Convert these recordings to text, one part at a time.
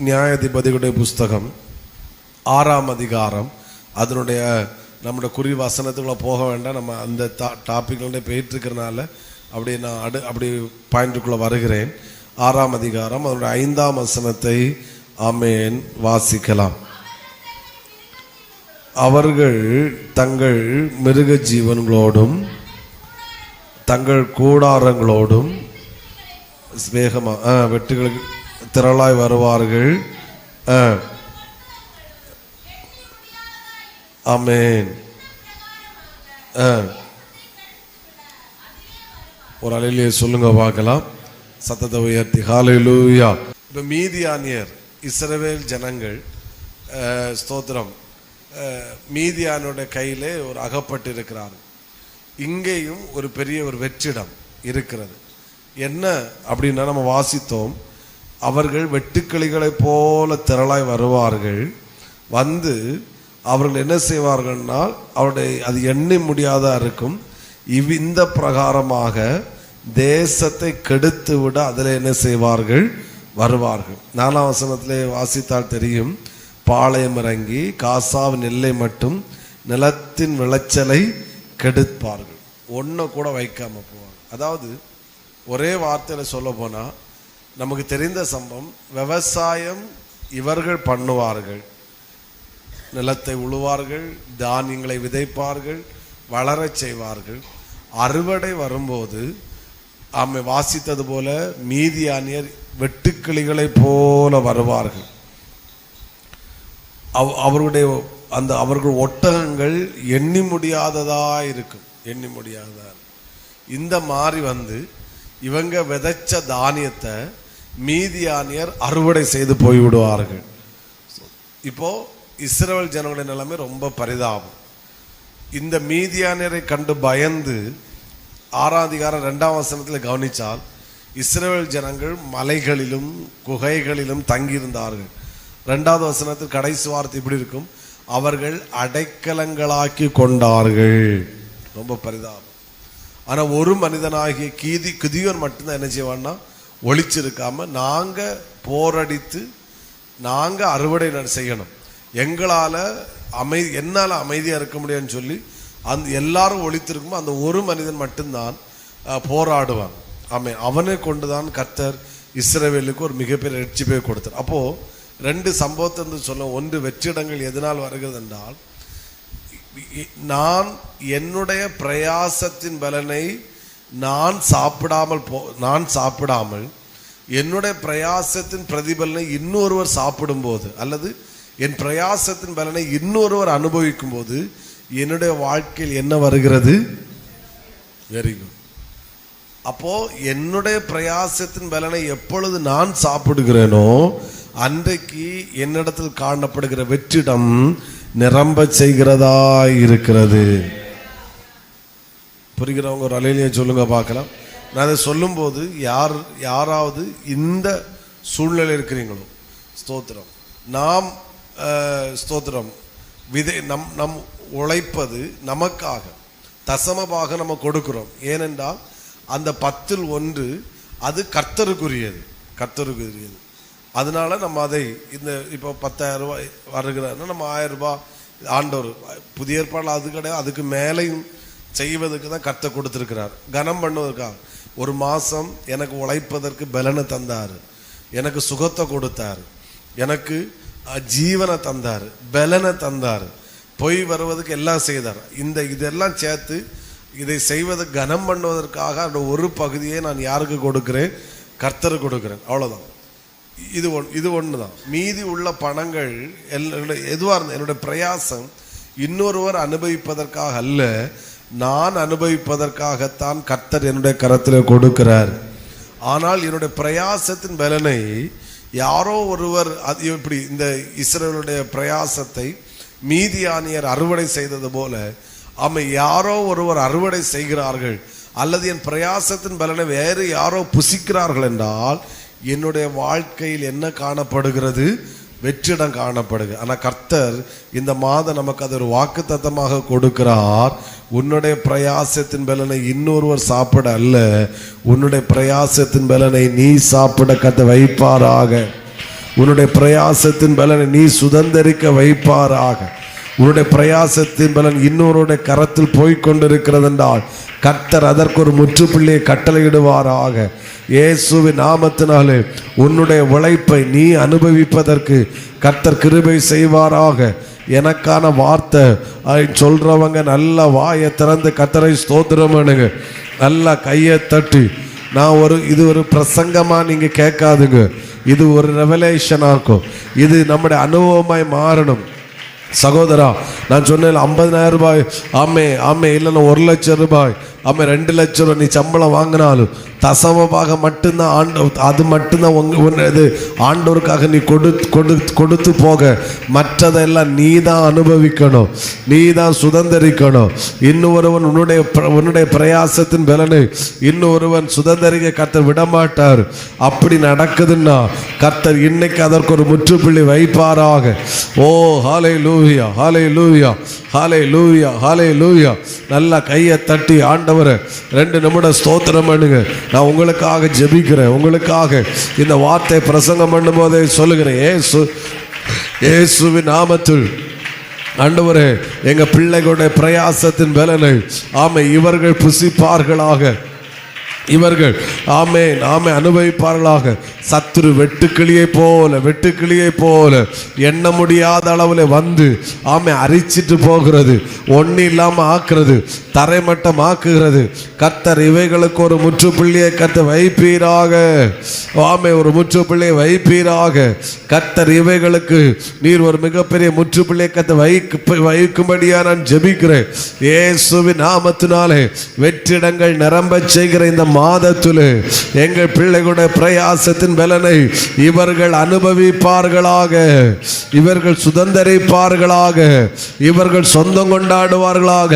நியாயாதிபதிகளுடைய புஸ்தகம் 6ஆம் அதிகாரம். அதனுடைய நம்முடைய குறி வசனத்துக்குள்ள போக வேண்டாம், நம்ம அந்த டாபிக்ல போயிட்டு இருக்கிறனால அப்படி நான் அப்படி பாயிண்ட்டுக்குள்ள வருகிறேன். 6ஆம் அதிகாரம் அதனுடைய 5ஆம் வசனத்தை ஆமென் வாசிக்கலாம். அவர்கள் தங்கள் மிருக ஜீவன்களோடும் தங்கள் கூடாரங்களோடும் வேகமாக வெட்டுகளுக்கு திரளாய் வருவார்கள். ஆமென். ஒரு அலையிலேயே சொல்லுங்க பார்க்கலாம், சத்தத்தை உயர்த்தி ஹல்லேலூயா. இப்போ மீதியானியர் இஸ்ரவேல் ஜனங்கள் ஸ்தோத்திரம் மீதியானுடைய கையிலே ஒரு அகப்பட்டு இருக்கிறார்கள். இங்கேயும் ஒரு பெரிய ஒரு வெற்றிடம் இருக்கிறது. என்ன அப்படின்னா நம்ம வாசித்தோம், அவர்கள் வெட்டுக்கிளிகளை போல திரளாய் வருவார்கள். வந்து அவர்கள் என்ன செய்வார்கள்னா அவருடைய அது எண்ணி முடியாதா இருக்கும். இந்த பிரகாரமாக தேசத்தை கெடுத்து விட அதில் என்ன செய்வார்கள், வருவார்கள். 4ஆம் வசனத்திலே வாசித்தால் தெரியும், பாளையம் இறங்கி காசாவின் எல்லை மட்டும் நிலத்தின் விளைச்சலை கெடுப்பார்கள். ஒன்றை கூட வைக்காம போவாங்க. அதாவது ஒரே வார்த்தையில் சொல்ல போனால் நமக்கு தெரிந்த சம்பவம், விவசாயம் இவர்கள் பண்ணுவார்கள், நிலத்தை உழுவார்கள், தானியங்களை விதைப்பார்கள், வளரச் செய்வார்கள். அறுவடை வரும்போது ஆமை வாசித்தது போல மீதியானியர் வெட்டுக்கிளிகளை போல வருவார்கள். அவர்கள் ஒட்டகங்கள் எண்ணி முடியாததா இருக்கும், எண்ணி முடியாததா. இந்த மாதிரி வந்து இவங்க விதைச்ச தானியத்தை மீதியானியர் அறுவடை செய்து போய்விடுவார்கள். இப்போ இஸ்ரவேல் ஜனங்களுடைய நிலைமை ரொம்ப பரிதாபம். இந்த மீதியானியரை கண்டு பயந்து 6ஆம் அதிகாரம் 2ஆம் வசனத்தில் கவனித்தால், இஸ்ரவேல் ஜனங்கள் மலைகளிலும் குகைகளிலும் தங்கியிருந்தார்கள். 2வது வசனத்தில் கடைசி வார்த்தை இப்படி இருக்கும், அவர்கள் அடைக்கலங்களாக்கி கொண்டார்கள். ரொம்ப பரிதாபம். ஆனால் ஒரு மனிதனாகிய கிதியோன் மட்டும்தான் என்ன செய்வான்னா, ஒளிச்சிருக்காம நாங்க போரடித்து நாங்க அறுவடை செய்யணும், என்னால் அமைதியாக இருக்க முடியும்னு சொல்லி அந்த எல்லாரும் ஒளித்திருக்கும் அந்த ஒரு மனிதன் மட்டும்தான் போராடுவான். அவனை கொண்டுதான் கர்த்தர் இஸ்ரவேலுக்கு ஒரு மிகப்பெரிய ரட்சிப்பை கொடுத்தார். அப்போ 2 சம்பவத்தை சொல்ல, ஒன்று வெற்றிடங்கள் எதனால் வருகிறது என்றால், நான் என்னுடைய பிரயாசத்தின் பலனை நான் சாப்பிடாமல் என்னுடைய பிரயாசத்தின் பிரதிபலனை இன்னொருவர் சாப்பிடும் போது, அல்லது என் பிரயாசத்தின் பலனை இன்னொருவர் அனுபவிக்கும் போது என்னுடைய வாழ்க்கையில் என்ன வருகிறது? Very good. அப்போ என்னுடைய பிரயாசத்தின் பலனை எப்பொழுது நான் சாப்பிடுகிறேனோ அன்றைக்கு என்னிடத்தில் காணப்படுகிற வெற்றிடம் நிரம்ப செய்கிறதா இருக்கிறது. புரிகிறவங்க ஒரு அலையிலேயே சொல்லுங்க பார்க்கலாம். நான் அதை சொல்லும் போது யாராவது இந்த சூழ்நிலை இருக்கிறீங்களோ, ஸ்தோத்திரம், நாம் ஸ்தோத்திரம் நம் உழைப்பது நமக்காக தசமமாக நம்ம கொடுக்கிறோம். ஏனென்றால் அந்த 10ல் 1 அது கர்த்தருக்குரியது. அதனால நம்ம அதை இந்த இப்போ 10,000 ரூபாய் வருகிறாருன்னா நம்ம 1000 ரூபாய் ஆண்டவர் புதிய ஏற்பாடு அது கிடையாது, அதுக்கு மேலையும் செய்வதற்கு தான் கர்த்தர் கொடுத்துருக்கிறார், கனம் பண்ணுவதற்காக. ஒரு மாதம் எனக்கு உழைப்பதற்கு பலனை தந்தார், எனக்கு சுகத்தை கொடுத்தார், எனக்கு ஜீவனை தந்தார், பலனை தந்தார், போய் வருவதற்கு எல்லாம் செய்தார். இதெல்லாம் சேர்த்து இதை செய்வதற்கு கனம் பண்ணுவதற்காக அந்த ஒரு பகுதியை நான் யாருக்கு கொடுக்கிறேன்? கர்த்தருக்கு கொடுக்கிறேன். அவ்வளோதான். இது ஒன்று தான். மீதி உள்ள பணங்கள் எதுவாக இருந்த என்னுடைய பிரயாசம் இன்னொருவர் அனுபவிப்பதற்காக அல்ல, நான் அனுபவிப்பதற்காகத்தான் கர்த்தர் என்னுடைய கரத்தில் கொடுக்கிறார். ஆனால் என்னுடைய பிரயாசத்தின் பலனை யாரோ ஒருவர், அது இப்படி இந்த இஸ்ரவேலுடைய பிரயாசத்தை மீதியானியர் அறுவடை செய்தது போல யாரோ ஒருவர் அறுவடை செய்கிறார்கள், அல்லது என் பிரயாசத்தின் பலனை வேறு யாரோ புசிக்கிறார்கள் என்றால் என்னுடைய வாழ்க்கையில் என்ன காணப்படுகிறது? வெற்றிடம் காணப்படுகிறது. ஆனால் கர்த்தர் இந்த மாதம் நமக்கு அது ஒரு வாக்குத்தத்தமாக கொடுக்கிறார். உன்னுடைய பிரயாசத்தின் பலனை இன்னொருவர் சாப்பிட அல்ல, உன்னுடைய பிரயாசத்தின் பலனை நீ சாப்பிட கத்த வைப்பாராக. உன்னுடைய பிரயாசத்தின் பலனை நீ சுதந்தரிக்க வைப்பாராக. உன்னுடைய பிரயாசத்தின் பலன் இன்னொருடைய கரத்தில் போய்கொண்டிருக்கிறது என்றால் கர்த்தர் அதற்கு ஒரு முற்றுப்புள்ளியை கட்டளையிடுவாராக. இயேசுவின் நாமத்தினாலே உன்னுடைய உழைப்பை நீ அனுபவிப்பதற்கு கர்த்தர் கிருபை செய்வாராக. எனக்கான வார்த்தை சொல்றவங்க நல்ல வாயை திறந்து கர்த்தரை ஸ்தோத்திரம் பண்ணுங்க. நல்லா கையை தட்டி. இது ஒரு பிரசங்கமா நீங்க கேட்காதுங்க. இது ஒரு ரெவலேஷனா இருக்கும். இது நம்முடைய அனுபவமாய் மாறணும். சகோதரா, நான் சொன்னேன் 50,000 ரூபாய் ஆமே இல்லைன்னா 1 லட்சம் ரூபாய் 2 லட்சம் ரூபாய் நீ சம்பளம் வாங்கினாலும் தசமமாக மட்டும்தான் அது மட்டும்தான் இது ஆண்டவருக்காக நீ கொடுத்து போக, மற்றதெல்லாம் நீ தான் அனுபவிக்கணும், நீ தான் சுதந்திரிக்கணும். இன்னொருவன் உன்னுடைய பிரயாசத்தின் பலனை இன்னொருவன் சுதந்திரிக்க கர்த்தர் விடமாட்டார். அப்படி நடக்குதுன்னா கர்த்தர் இன்னைக்கு அதற்கு ஒரு முற்றுப்புள்ளி வைப்பாராக. ஓ ஹல்லேலூயா, ஹல்லேலூயா, ஹல்லேலூயா, ஹல்லேலூயா. நல்லா கையை தட்டி ஆண்டவரை 2 நிமிடம் ஸ்தோத்திரம் பண்ணுங்க. நான் உங்களுக்காக ஜெபிக்கிறேன். உங்களுக்காக இந்த வார்த்தை பிரசங்கம் பண்ணும் போதே சொல்லுகிறேன், இயேசுவின் நாமத்தில் ஆண்டவரே, எங்க பிள்ளைகளுடைய பிரயாசத்தின் பலனை இவர்கள் புசிப்பார்களாக, இவர்கள் அனுபவிப்பார்களாக. சத்துரு வெட்டுக்கிளியை போல எண்ண முடியாத அளவில் வந்து அரிச்சிட்டு போகிறது, ஒன்றும் இல்லாமல் ஆக்குறது, தரைமட்டம் ஆக்குகிறது. கர்த்தர் இவைகளுக்கு ஒரு முற்றுப்புள்ளியை கர்த்தர் வைப்பீராக. ஒரு முற்றுப்புள்ளியை வைப்பீராக. கர்த்தர் இவைகளுக்கு நீர் ஒரு மிகப்பெரிய முற்றுப்புள்ளியை கர்த்தர் வைக்கும்படியா நான் ஜெபிக்கிறேன். இயேசுவின் நாமத்தினாலே வெற்றிடங்கள் நிரம்ப செய்கிற இந்த மாதத்திலே எங்கள் பிள்ளைகளுடைய பிரயாசத்தின் பலனை இவர்கள் அனுபவிப்பார்களாக, இவர்கள் சுதந்திரிப்பார்களாக, இவர்கள் சொந்தம் கொண்டாடுவார்களாக,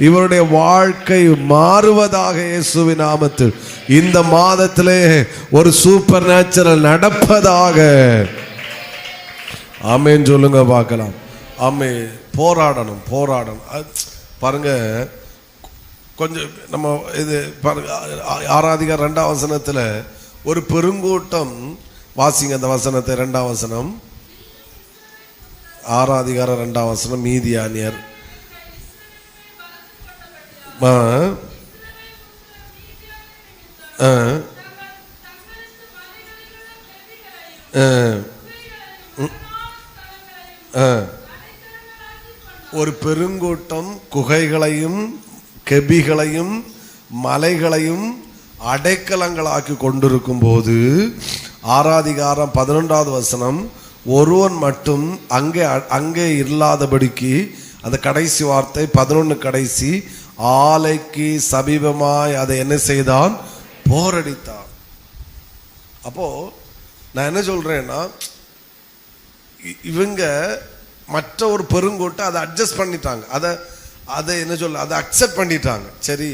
இவருடைய வாழ்க்கை மாறுவதாக. இயேசுவின் நாமத்தில் இந்த மாதத்திலே ஒரு சூப்பர் நேச்சுரல் நடப்பதாக. ஆமென் சொல்லுங்க பார்க்கலாம். போராடணும். பாருங்க, கொஞ்சம் நம்ம இது பாருங்க, 6 அதிகாரம் 2ஆம் வசனத்தில் ஒரு பெருங்கூட்டம் வாசிங்க. அந்த வசனத்தை 2ஆம் வசனம், 6 அதிகாரம் 2ஆம் வசனம். மீதியானியர் ஒரு பெருங்கூட்டம் குகைகளையும் கெபிகளையும் மலைகளையும் அடைக்கலங்களாக்கி கொண்டிருக்கும் போது 6ஆம் அதிகாரம் 11ஆவது வசனம், ஒருவன் மட்டும் அங்கே இல்லாதபடிக்கு, அந்த கடைசி வார்த்தை 11 கடைசி, ஆலைக்கு சமீபமாய் அதை என்ன செய்தான்? போரடித்தான். அப்போ நான் என்ன சொல்றேன்னா, இவங்க மற்ற ஒரு பெருங்கூட்டை அதை அட்ஜஸ்ட் பண்ணிட்டாங்க, அதை என்ன சொல்ல, அதை அக்செப்ட் பண்ணிட்டாங்க. சரி,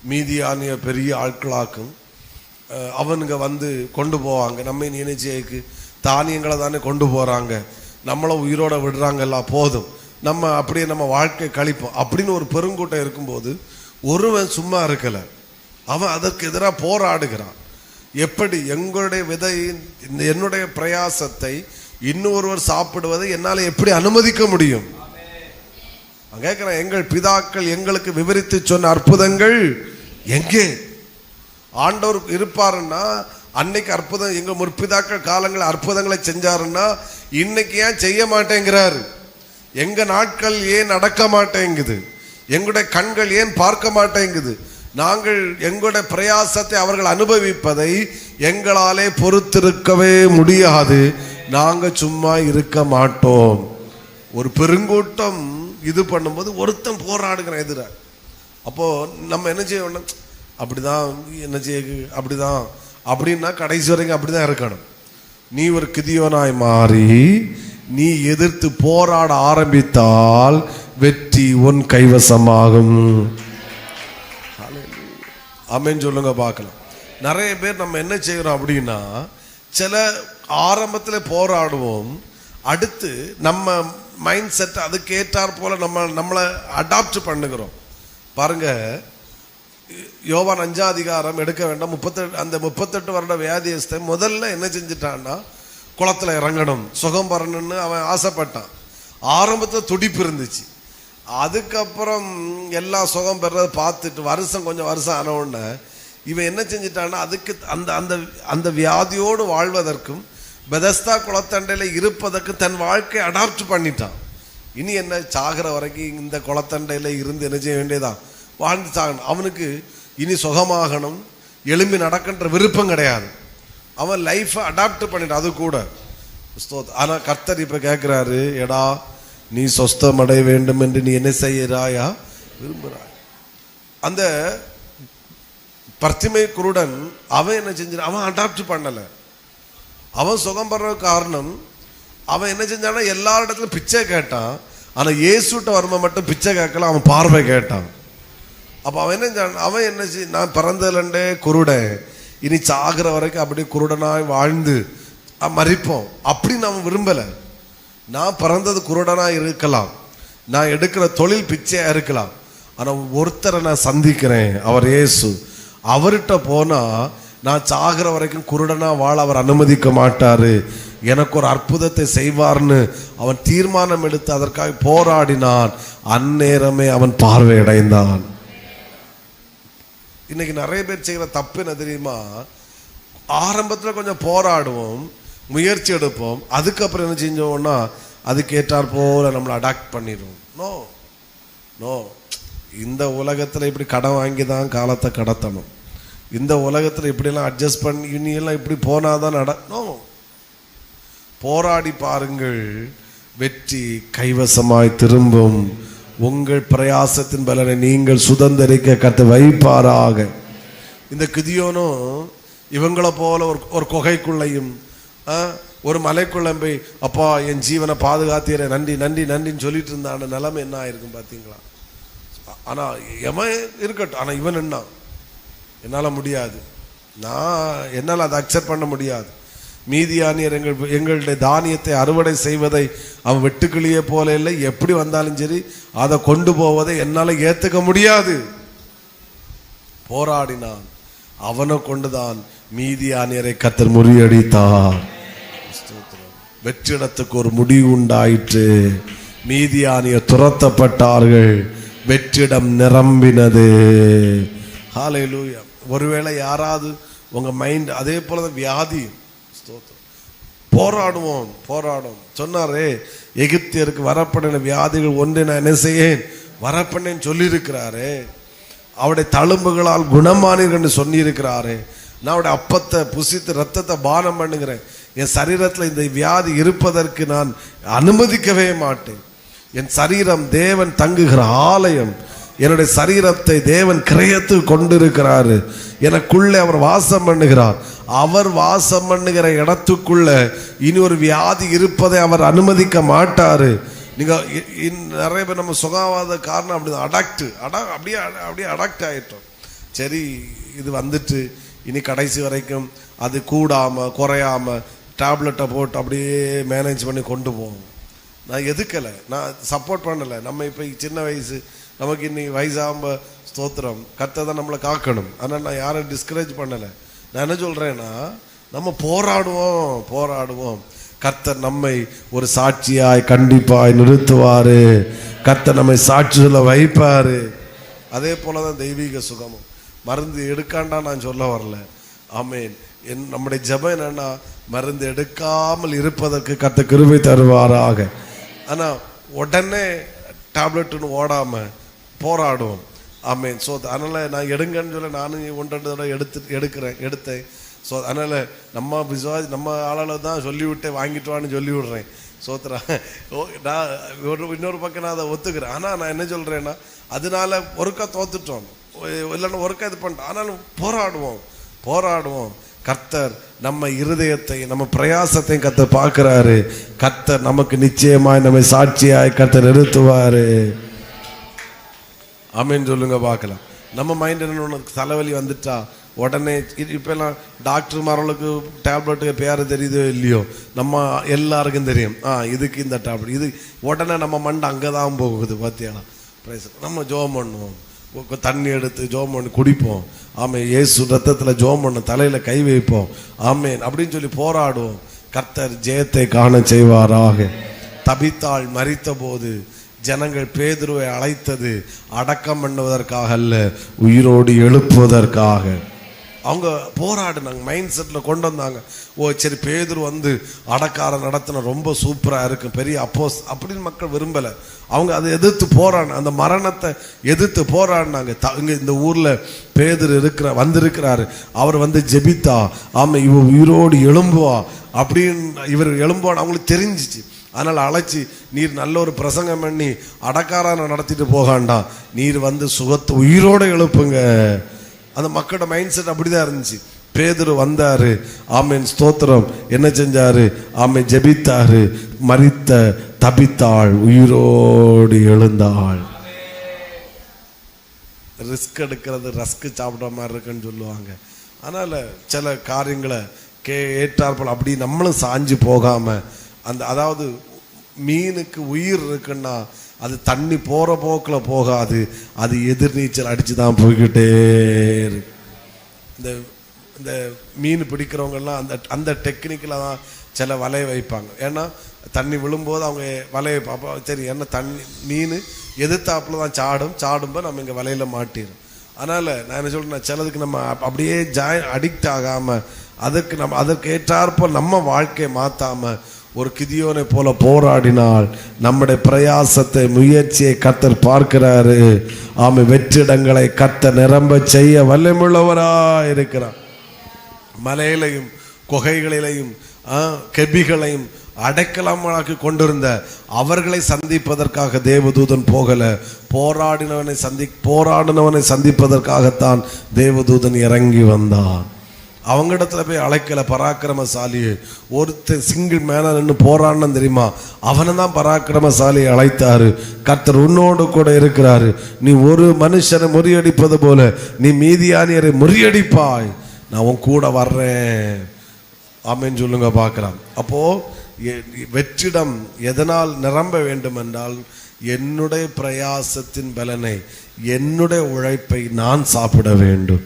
மீதியானிய பெரிய ஆட்களாக்கும், அவனுங்க வந்து கொண்டு போவாங்க, நம்ம நினைச்சேக்கு தானியங்களை தானே கொண்டு போறாங்க, நம்மளை உயிரோட விடுறாங்கல்ல, போதும், நம்ம அப்படியே நம்ம வாழ்க்கை கழிப்போம் அப்படின்னு ஒரு பெருங்கூட்டம் இருக்கும்போது ஒருவன் சும்மா இருக்கல, அவன் அதற்கு எதிராக போராடுகிறான். எப்படி எங்களுடைய விதை, என்னுடைய பிரயாசத்தை இன்னொருவர் சாப்பிடுவதை என்னால் எப்படி அனுமதிக்க முடியும்? கேட்கிறேன், எங்கள் பிதாக்கள் எங்களுக்கு விவரித்து சொன்ன அற்புதங்கள் எங்கே? ஆண்டவர் இருப்பாருன்னா அன்னைக்கு அற்புதம், எங்க முற்பிதாக்கள் காலங்களில் அற்புதங்களை செஞ்சாருன்னா இன்னைக்கு ஏன் செய்ய மாட்டேங்கிறாரு? எங்க நாட்கள் ஏன் நடக்க மாட்டேங்குது? எங்களுடைய கண்கள் ஏன் பார்க்க மாட்டேங்குது? நாங்கள் எங்களுடைய பிரயாசத்தை அவர்கள் அனுபவிப்பதை எங்களாலே பொறுத்திருக்கவே முடியாது. நாங்க சும்மா இருக்க மாட்டோம். ஒரு பெருங்கூட்டம் இது பண்ணும்போது ஒருத்தன் போராடுகிற எதிர, அப்போ நம்ம என்ன செய்யணும்? அப்படிதான் என்ன செய்ய, அப்படிதான் அப்படின்னா கடைசி வரைக்கும் அப்படிதான் இருக்கணும். நீ ஒரு கிதியோனாய் மாறி நீ எதிர்த்து போராட ஆரம்பித்தால் வெற்றி உன் கைவசமாகும். ஆமென் சொல்லுங்க பார்க்கலாம். நிறைய பேர் நம்ம என்ன செய்யறோம் அப்படின்னா, சில ஆரம்பத்தில் போராடுவோம், அடுத்து நம்ம மைண்ட் செட் அதுக்கு ஏற்றார் போல நம்மளை அடாப்ட் பண்ணுகிறோம். பாருங்க, யோவான் 5ஆம் அதிகாரம் எடுக்க வேண்டாம், 38 வருட வியாதியஸ்தை முதல்ல என்ன செஞ்சிட்டான்னா, குளத்துல இறங்கணும், சுகம் பெறணும்னு அவன் ஆசைப்பட்டான். ஆரம்பத்தில் துடிப்பு இருந்துச்சு. அதுக்கப்புறம் எல்லாம் சுகம் பெறதை பார்த்துட்டு கொஞ்சம் வருஷம் ஆன உடனே இவன் என்ன செஞ்சிட்டான்னா, அதுக்கு அந்த அந்த அந்த வியாதியோடு வாழ்வதற்கும் பெதஸ்தா குளத்தண்டையில் இருப்பதற்கு தன் வாழ்க்கையை அடாப்ட் பண்ணிட்டான். இனி என்ன, சாகிற வரைக்கும் இந்த குளத்தண்டையில் இருந்து என்ன செய்ய வேண்டியதான், வாழ்ந்து சாகணும். அவனுக்கு இனி சுகமாகணும், எழும்பி நடக்கின்ற விருப்பம் கிடையாது. அவன் லைஃப்பை அடாப்ட் பண்ணிட்டான். அது கூட ஆனால் கர்த்தர் இப்போ கேட்குறாரு, எடா நீ சொஸ்தம் அடைய வேண்டும் என்று நீ என்ன செய்யறாயா, விரும்புகிறாய். அந்த பர்த்திமை குருடன் அவன் என்ன செஞ்சான், அவன் அடாப்ட் பண்ணலை. அவன் சுகம் பெற காரணம், அவன் என்ன செஞ்சான்னா எல்லா இடத்துலையும் பிச்சை கேட்டான். ஆனால் இயேசுட்ட வருமா மட்டும் பிச்சை கேட்கல, அவன் பார்வை கேட்டான். அப்போ அவன் என்ன நான் பிறந்ததுலண்டே குருடன், இனி சாகிற வரைக்கும் அப்படியே குருடனாய் வாழ்ந்து மறிப்போம் அப்படின்னு அவன் விரும்பலை. நான் பிறந்தது குருடனாக இருக்கலாம், நான் எடுக்கிற தொழில் பிச்சையாக இருக்கலாம், ஆனால் ஒருத்தரை நான் சந்திக்கிறேன், அவர் இயேசு. அவர்கிட்ட போனால் நான் சாகிற வரைக்கும் குருடனாக வாழ அவர் அனுமதிக்க மாட்டார், எனக்கு ஒரு அற்புதத்தை செய்வார்னு அவன் தீர்மானம் எடுத்து அதற்காக போராடினான். அந்நேரமே அவன் பார்வையடைந்தான். இன்னைக்கு நிறைய பேர் செய்கிற தப்பு என்ன தெரியுமா, ஆரம்பத்தில் கொஞ்சம் போராடுவோம், முயற்சி எடுப்போம், அதுக்கப்புறம் என்ன செஞ்சோம்னா அதுக்கேற்றாற் போல நம்மளை அடாக்ட் பண்ணிடுவோம். நோ நோ, இந்த உலகத்தில் இப்படி கடன் வாங்கி தான் காலத்தை கடத்தணும், இந்த உலகத்தில் இப்படியெல்லாம் அட்ஜஸ்ட் பண்ணி இனியெல்லாம் இப்படி போனாதான் நோ. போராடி பாருங்கள், வெற்றி கைவசமாய் திரும்பும். உங்கள் பிரயாசத்தின் பலனை நீங்கள் சுதந்திரிக்க கத்து வைப்பாராக. இந்த கிதியோனும் இவங்களை போல ஒரு குகைக்குள்ளையும் ஒரு மலைக்குள்ளம் போய் அப்பா என் ஜீவனை பாதுகாத்தீர நன்றி நன்றி நன்றின்னு சொல்லிட்டு இருந்தான நிலைமை என்ன ஆயிருக்கும் பார்த்தீங்களா? ஆனால் எவன் இருக்கட்டும், ஆனால் இவன் என்ன, என்னால் முடியாது, என்னால் அதை அக்செப்ட் பண்ண முடியாது. மீதியானியர் எங்களுடைய தானியத்தை அறுவடை செய்வதை அவன் வெட்டுக்கிளியே போல இல்லை, எப்படி வந்தாலும் சரி அதை கொண்டு போவதை என்னால் ஏற்றுக்க முடியாது. போராடினான், அவனை கொண்டுதான் மீதியானியரை கர்த்தர் முறியடித்தார். வெற்றிடத்துக்கு ஒரு முடிவு உண்டாயிற்று. மீதியானியர் துரத்தப்பட்டார்கள், வெற்றிடம் நிரம்பினது. ஹல்லேலூயா. ஒருவேளை யாராவது உங்க மைண்ட் அதே போல வியாதி, போராடும் சொன்னாரே, எகிப்தியருக்கு வரப்படின வியாதிகள் ஒன்றை நான் என்ன செய்யேன் வரப்பண்ணேன்னு சொல்லி இருக்கிறாரே, அவருடைய தழும்புகளால் குணமானீர்கள் சொல்லி இருக்கிறாரே, நான் அவருடைய அப்பத்தை புசித்து ரத்தத்தை பானம் பண்ணுகிறேன், என் சரீரத்தில் இந்த வியாதி இருப்பதற்கு நான் அனுமதிக்கவே மாட்டேன். என் சரீரம் தேவன் தங்குகிற ஆலயம், என்னுடைய சரீரத்தை தேவன் கிரயத்துக்கு கொண்டிருக்கிறாரு, எனக்குள்ளே அவர் வாசம் பண்ணுகிறார். அவர் வாசம் பண்ணுகிற இடத்துக்குள்ள இனி ஒரு வியாதி இருப்பதை அவர் அனுமதிக்க மாட்டாரு. நீங்க நிறைய பேர் நம்ம சுகவாத காரணம் அப்படியே அடாக்ட் ஆயிட்டோம். சரி, இது வந்துட்டு இனி கடைசி வரைக்கும் அது கூடாம குறையாம டேப்லெட்டை போட்டு அப்படியே மேனேஜ் பண்ணி கொண்டு போவோம். நான் எதுக்கலை, நான் சப்போர்ட் பண்ணலை. நம்ம இப்போ சின்ன வயசு, நமக்கு இன்னைக்கு வயசாகும்ப ஸ்தோத்திரம் கர்த்தர் தான் நம்மளை காக்கணும். ஆனால் நான் யாரும் டிஸ்கரேஜ் பண்ணலை. நான் என்ன சொல்கிறேன்னா, நம்ம போராடுவோம். கர்த்தர் நம்மை ஒரு சாட்சியாய் கண்டிப்பாய் நிறுத்துவார். கர்த்தர் நம்மை சாட்சி சொல்ல வைப்பார். அதே போல தான் தெய்வீக சுகமும். மருந்து எடுக்காண்டா நான் சொல்ல வரல. ஆமேன். நம்முடைய ஜெபம் என்னன்னா, மருந்து எடுக்காமல் இருப்பதற்கு கர்த்தர் கிருபை தருவாராக. ஆனால் உடனே டேப்லெட்டுன்னு ஓடாமல் போராடுவோம். ஆமேன். ஸோ அதனால் நான் எடுங்கன்னு சொல்ல நானும் 1-2 தடவை எடுத்தேன். ஸோ அதனால் நம்ம ஆளால் தான் சொல்லிவிட்டேன், வாங்கிட்டு வான்னு சொல்லி விடுறேன். சோத்ரா. நான் இன்னொரு பக்கம் நான் அதை ஒத்துக்கிறேன். ஆனால் நான் என்ன சொல்கிறேன்னா, அதனால ஒருக்கா தோத்துட்டோம், இல்லைன்னா ஒருக்கா இது பண்ணிட்டோம். ஆனாலும் போராடுவோம். கர்த்தர் நம்ம இருதயத்தை நம்ம பிரயாசத்தையும் கர்த்தர் பார்க்கிறாரு. கர்த்தர் நமக்கு நிச்சயமாய் நம்மை சாட்சியாய் கர்த்தர் நிறுத்துவாரு. ஆமேன்னு சொல்லுங்க பார்க்கலாம். நம்ம மைண்ட் என்ன, தலைவலி வந்துட்டா உடனே இப்பெல்லாம் டாக்டர்மார்களுக்கு டேப்லெட்டு பேர் தெரியுதோ இல்லையோ, நம்ம எல்லாருக்கும் தெரியும், இதுக்கு இந்த டேப்லெட், இது உடனே நம்ம மண்டை அங்கே தான் போகுது. பார்த்தியா, நம்ம ஜோம் பண்ணுவோம், தண்ணி எடுத்து ஜோம் பண்ணி குடிப்போம். ஆமே, இயேசு ரத்தத்தில் ஜோம் பண்ண தலையில் கை வைப்போம். ஆமேன் அப்படின்னு சொல்லி போராடுவோம். கர்த்தர் ஜெயத்தை காண செய்வாராக. தபித்தாள் மரித்த போது ஜனங்கள் பேதுருவை அழைத்தது அடக்கம் பண்ணுவதற்காக அல்ல, உயிரோடு எழுப்புவதற்காக. அவங்க போராடினாங்க, மைண்ட் செட்டில் கொண்டு வந்தாங்க. ஓ சரி, பேதுரு வந்து அடக்காரம் நடத்தின ரொம்ப சூப்பராக இருக்கும், பெரிய அப்போஸ் அப்படின்னு மக்கள் விரும்பலை. அவங்க அதை எதிர்த்து போராடின, அந்த மரணத்தை எதிர்த்து போராடினாங்க. இங்கே இந்த ஊரில் பேதுரு வந்திருக்கிறாரு, அவர் வந்து ஜெபித்தா ஆமாம் இவ உயிரோடு எழும்புவா அப்படின்னு இவர் எழும்புவான்னு அவங்களுக்கு தெரிஞ்சிச்சு. அதனால் அழைச்சி, நீர் நல்ல ஒரு பிரசங்கம் பண்ணி அடக்காரான நடத்திட்டு போகாண்டா, நீர் வந்து சுகத்தை உயிரோடு எழுப்புங்க. அந்த மக்களோட மைண்ட் செட் அப்படிதான் இருந்துச்சு. பேதுரு வந்தாரு, ஆமேன் ஸ்தோத்திரம், என்ன செஞ்சாரு, ஆமேன் ஜெபித்தாரு, மரித்த தபித்தாள் உயிரோடு எழுந்தாள். ரிஸ்க் எடுக்கிறது ரஸ்க் சாப்பிட்ற மாதிரி இருக்குன்னு சொல்லுவாங்க. அதனால சில காரியங்களை ஏற்றாற்போல் அப்படி நம்மளும் சாஞ்சு போகாம, அந்த அதாவது மீனுக்கு உயிர் இருக்குன்னா அது தண்ணி போற போக்கில் போகாது, அது எதிர்நீச்சல் அடிச்சு தான் போய்கிட்டே இருக்கு. இந்த மீன் பிடிக்கிறவங்கெல்லாம் அந்த டெக்னிக்கில் தான் சில வலையை வைப்பாங்க. ஏன்னா தண்ணி விழும்போது அவங்க வலையை பார்ப்போம், சரி என்ன தண்ணி மீன் எதிர்த்தாப்புல தான் சாடும்போது நம்ம இங்கே வலையில் மாட்டிடும். அதனால் நான் என்ன சொல்றேன், சிலதுக்கு நம்ம அப்படியே அடிக்ட் ஆகாமல் அதற்கு ஏற்றாற்போல் நம்ம வாழ்க்கையை மாற்றாமல் ஒரு கிதியோனை போல போராடினால் நம்முடைய பிரயாசத்தை முயற்சியை கர்த்தர் பார்க்கிறாரு. ஆமை வெற்றிடங்களை கர்த்தர் நிரம்ப செய்ய வல்லமுள்ளவராய் இருக்கிறார். மலையிலையும் குகைகளிலையும் கெபிகளையும் அடைக்கலமாக்கி கொண்டிருந்த அவர்களை சந்திப்பதற்காக தேவதூதன் போகல, போராடினவனை சந்திப்பதற்காகத்தான் தேவதூதன் இறங்கி வந்தான். அவங்க இடத்துல போய் அழைக்கல பராக்கிரமசாலியை. ஒருத்தர் சிங்கிள் மேனா நின்று போராடினு தெரியுமா, அவனை தான் பராக்கிரமசாலியை அழைத்தாரு. கர்த்தர் உன்னோடு கூட இருக்கிறாரு. நீ ஒரு மனுஷனை முறியடிப்பது போல நீ மீதியானியரை முறியடிப்பாய், நான் உன் கூட வர்றேன். ஆமேன்னு சொல்லுங்க பார்க்கலாம். அப்போ வெற்றிடம் எதனால் நிரம்ப வேண்டும் என்றால், என்னுடைய பிரயாசத்தின் பலனை, என்னுடைய உழைப்பை நான் சாப்பிட வேண்டும்.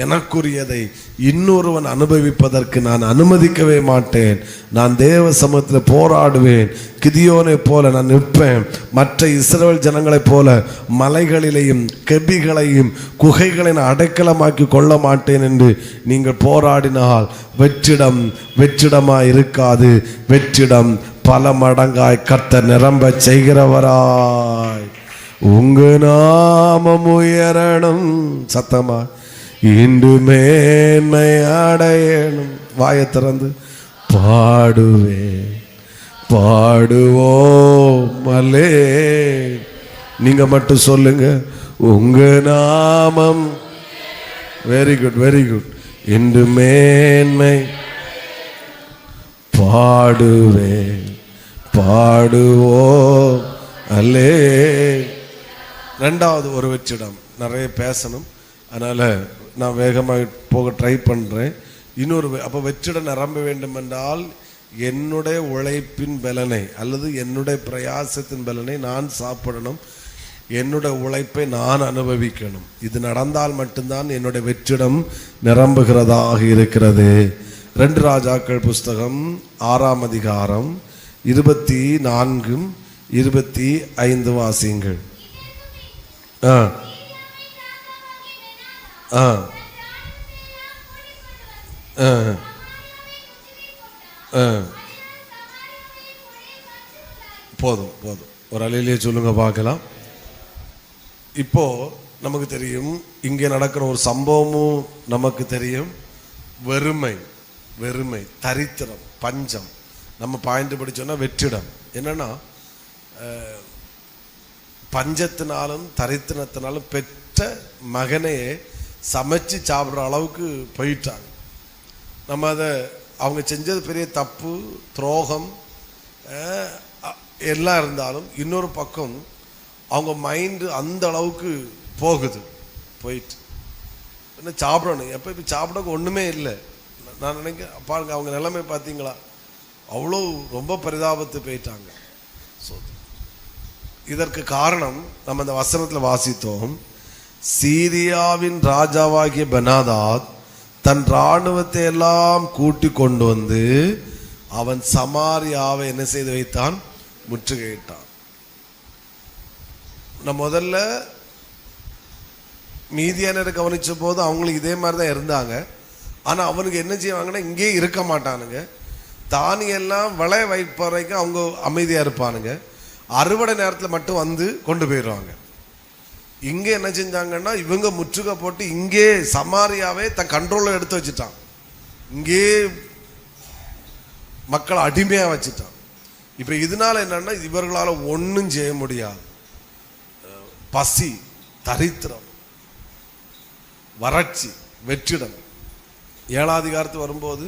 எனக்குரியதை இன்னொருவன் அனுபவிப்பதற்கு நான் அனுமதிக்கவே மாட்டேன். நான் தேவ சமூகத்தில் போராடுவேன். கிதியோனை போல நான் நிற்பேன். மற்ற இஸ்ரவேல் ஜனங்களைப் போல மலைகளிலேயும் கெபிகளையும் குகைகளையும் அடைக்கலமாக்கி கொள்ள மாட்டேன் என்று நீங்கள் போராடினால் வெற்றிடமாய் இருக்காது. வெற்றிடம் பல மடங்காய் கர்த்தர் நிரம்ப செய்கிறவராய். உங்க நாமம் உயரணும், சத்தமா இன்று மேன்மை அடையணும். வாயை திறந்து பாடுவோம் அல்லே. நீங்க மட்டும் சொல்லுங்க, உங்க நாமம். Very good, very good. இன்று மேன்மை பாடுவோம் அல்லே. ரெண்டாவது ஒரு வெற்றிடம், நிறைய பேசணும், அதனால நான் வேகமாக போக ட்ரை பண்ணுறேன். அப்போ வெற்றிடம் நிரம்ப வேண்டும் என்றால் என்னுடைய உழைப்பின் பலனை அல்லது என்னுடைய பிரயாசத்தின் பலனை நான் சாப்பிடணும், என்னுடைய உழைப்பை நான் அனுபவிக்கணும். இது நடந்தால் மட்டும்தான் என்னுடைய வெற்றிடம் நிரம்புகிறதாக இருக்கிறது. 2 ராஜாக்கள் புஸ்தகம் 6ஆம் அதிகாரம் 24, 25 வாசியுங்கள். போதும் ஒரு அலையிலேயே சொல்லுங்க பார்க்கலாம். இப்போ நமக்கு தெரியும், இங்கே நடக்கிற ஒரு சம்பவமும் நமக்கு தெரியும். வெறுமை, தரித்திரம், பஞ்சம். நம்ம பாயிண்ட் படிச்சோம்னா வெற்றிடம் என்னன்னா, பஞ்சத்தினாலும் தரித்திரத்தினாலும் பெற்ற மகனையே சமைச்சு சாப்பிட்ற அளவுக்கு போயிட்டாங்க. நம்ம அதை அவங்க செஞ்சது பெரிய தப்பு, துரோகம் எல்லாம் இருந்தாலும் இன்னொரு பக்கம் அவங்க மைண்டு அந்த அளவுக்கு போயிட்டு என்ன சாப்பிடணும், எப்போ இப்போ சாப்பிட ஒன்றுமே இல்லை. நான் நினைக்கிறேன், பாருங்க அவங்க நிலைமை பார்த்தீங்களா, அவ்வளோ ரொம்ப பரிதாபத்து போயிட்டாங்க. ஸோ இதற்கு காரணம் நம்ம அந்த வசனத்தில் வாசித்தோம். சீரியாவின் ராஜாவாகிய பெனாதாத் தன் இராணுவத்தை எல்லாம் கூட்டி கொண்டு வந்து அவன் சமாரியாவை என்ன செய்து வைத்தான்? முற்றுகையிட்டான். நான் முதல்ல மீதியானரை கவனிச்ச போது அவங்களுக்கு இதே மாதிரி தான் இருந்தாங்க. ஆனா அவனுக்கு என்ன செய்வாங்கன்னா, இங்கே இருக்க மாட்டானுங்க. தானியெல்லாம் விளை வைப்ப வரைக்கும் அவங்க அமைதியா இருப்பானுங்க. அறுவடை நேரத்தில் மட்டும் வந்து கொண்டு போயிடுவாங்க. இங்கே என்ன செஞ்சாங்கன்னா, இவங்க முற்றுகை போட்டு இங்கே சமாரியாவே தன் கண்ட்ரோல்ல எடுத்து வச்சுட்டான். இங்கே மக்களை அடிமையா வச்சுட்டான். இப்ப இதனால என்னன்னா, இவர்களால ஒன்னும் செய்ய முடியாது. பசி, தரித்திரம், வறட்சி, வெற்றிடம். 7ஆம் அதிகாரத்து வரும்போது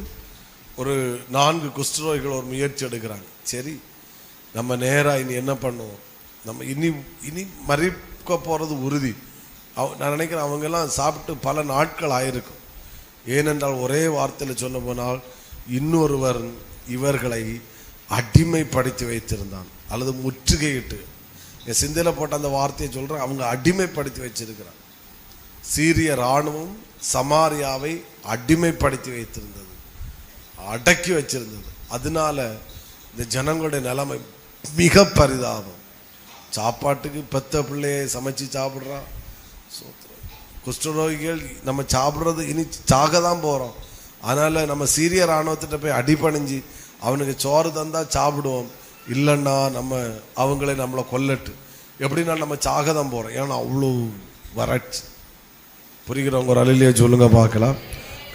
ஒரு 4 குஷ்டரோகிகள் ஒரு முயற்சி எடுக்கிறாங்க. சரி, நம்ம நேரா இனி என்ன பண்ணுவோம்? நம்ம இனி மறிக்க போறது உறுதி. நான் நினைக்கிறேன் அவங்க எல்லாம் சாப்பிட்டு பல நாட்கள் ஆயிருக்கும். ஏனென்றால் ஒரே வார்த்தையில் சொல்ல போனால், இன்னொருவர் இவர்களை அடிமைப்படுத்தி வைத்திருந்தான் அல்லது முற்றுகையிட்டு. என் சிந்தையில போட்ட அந்த வார்த்தையை சொல்றேன். அவங்க அடிமைப்படுத்தி வச்சிருக்கிறான். சீரிய இராணுவம் சமாரியாவை அடிமைப்படுத்தி வைத்திருந்தது, அடக்கி வச்சிருந்தது. அதனால இந்த ஜனங்களுடைய நிலைமை மிக பரிதாபம். சாப்பாட்டுக்கு பெத்த பிள்ளையை சமைச்சு சாப்பிடுறான். குஷ்டரோகிகள் நம்ம சாப்பிட்றது இனி சாக தான் போறோம். அதனால நம்ம சீரிய இராணுவத்திட்ட போய் அடிபணிஞ்சு அவனுக்கு சோறு தந்தா சாப்பிடுவோம், இல்லைன்னா அவங்களே நம்மளை கொல்லட்டு, எப்படின்னா நம்ம சாக தான் போறோம். ஏன்னா அவ்வளோ வறட்சி. புரிகிறவங்க ஒரு அலையிலேயே சொல்லுங்க பார்க்கலாம்.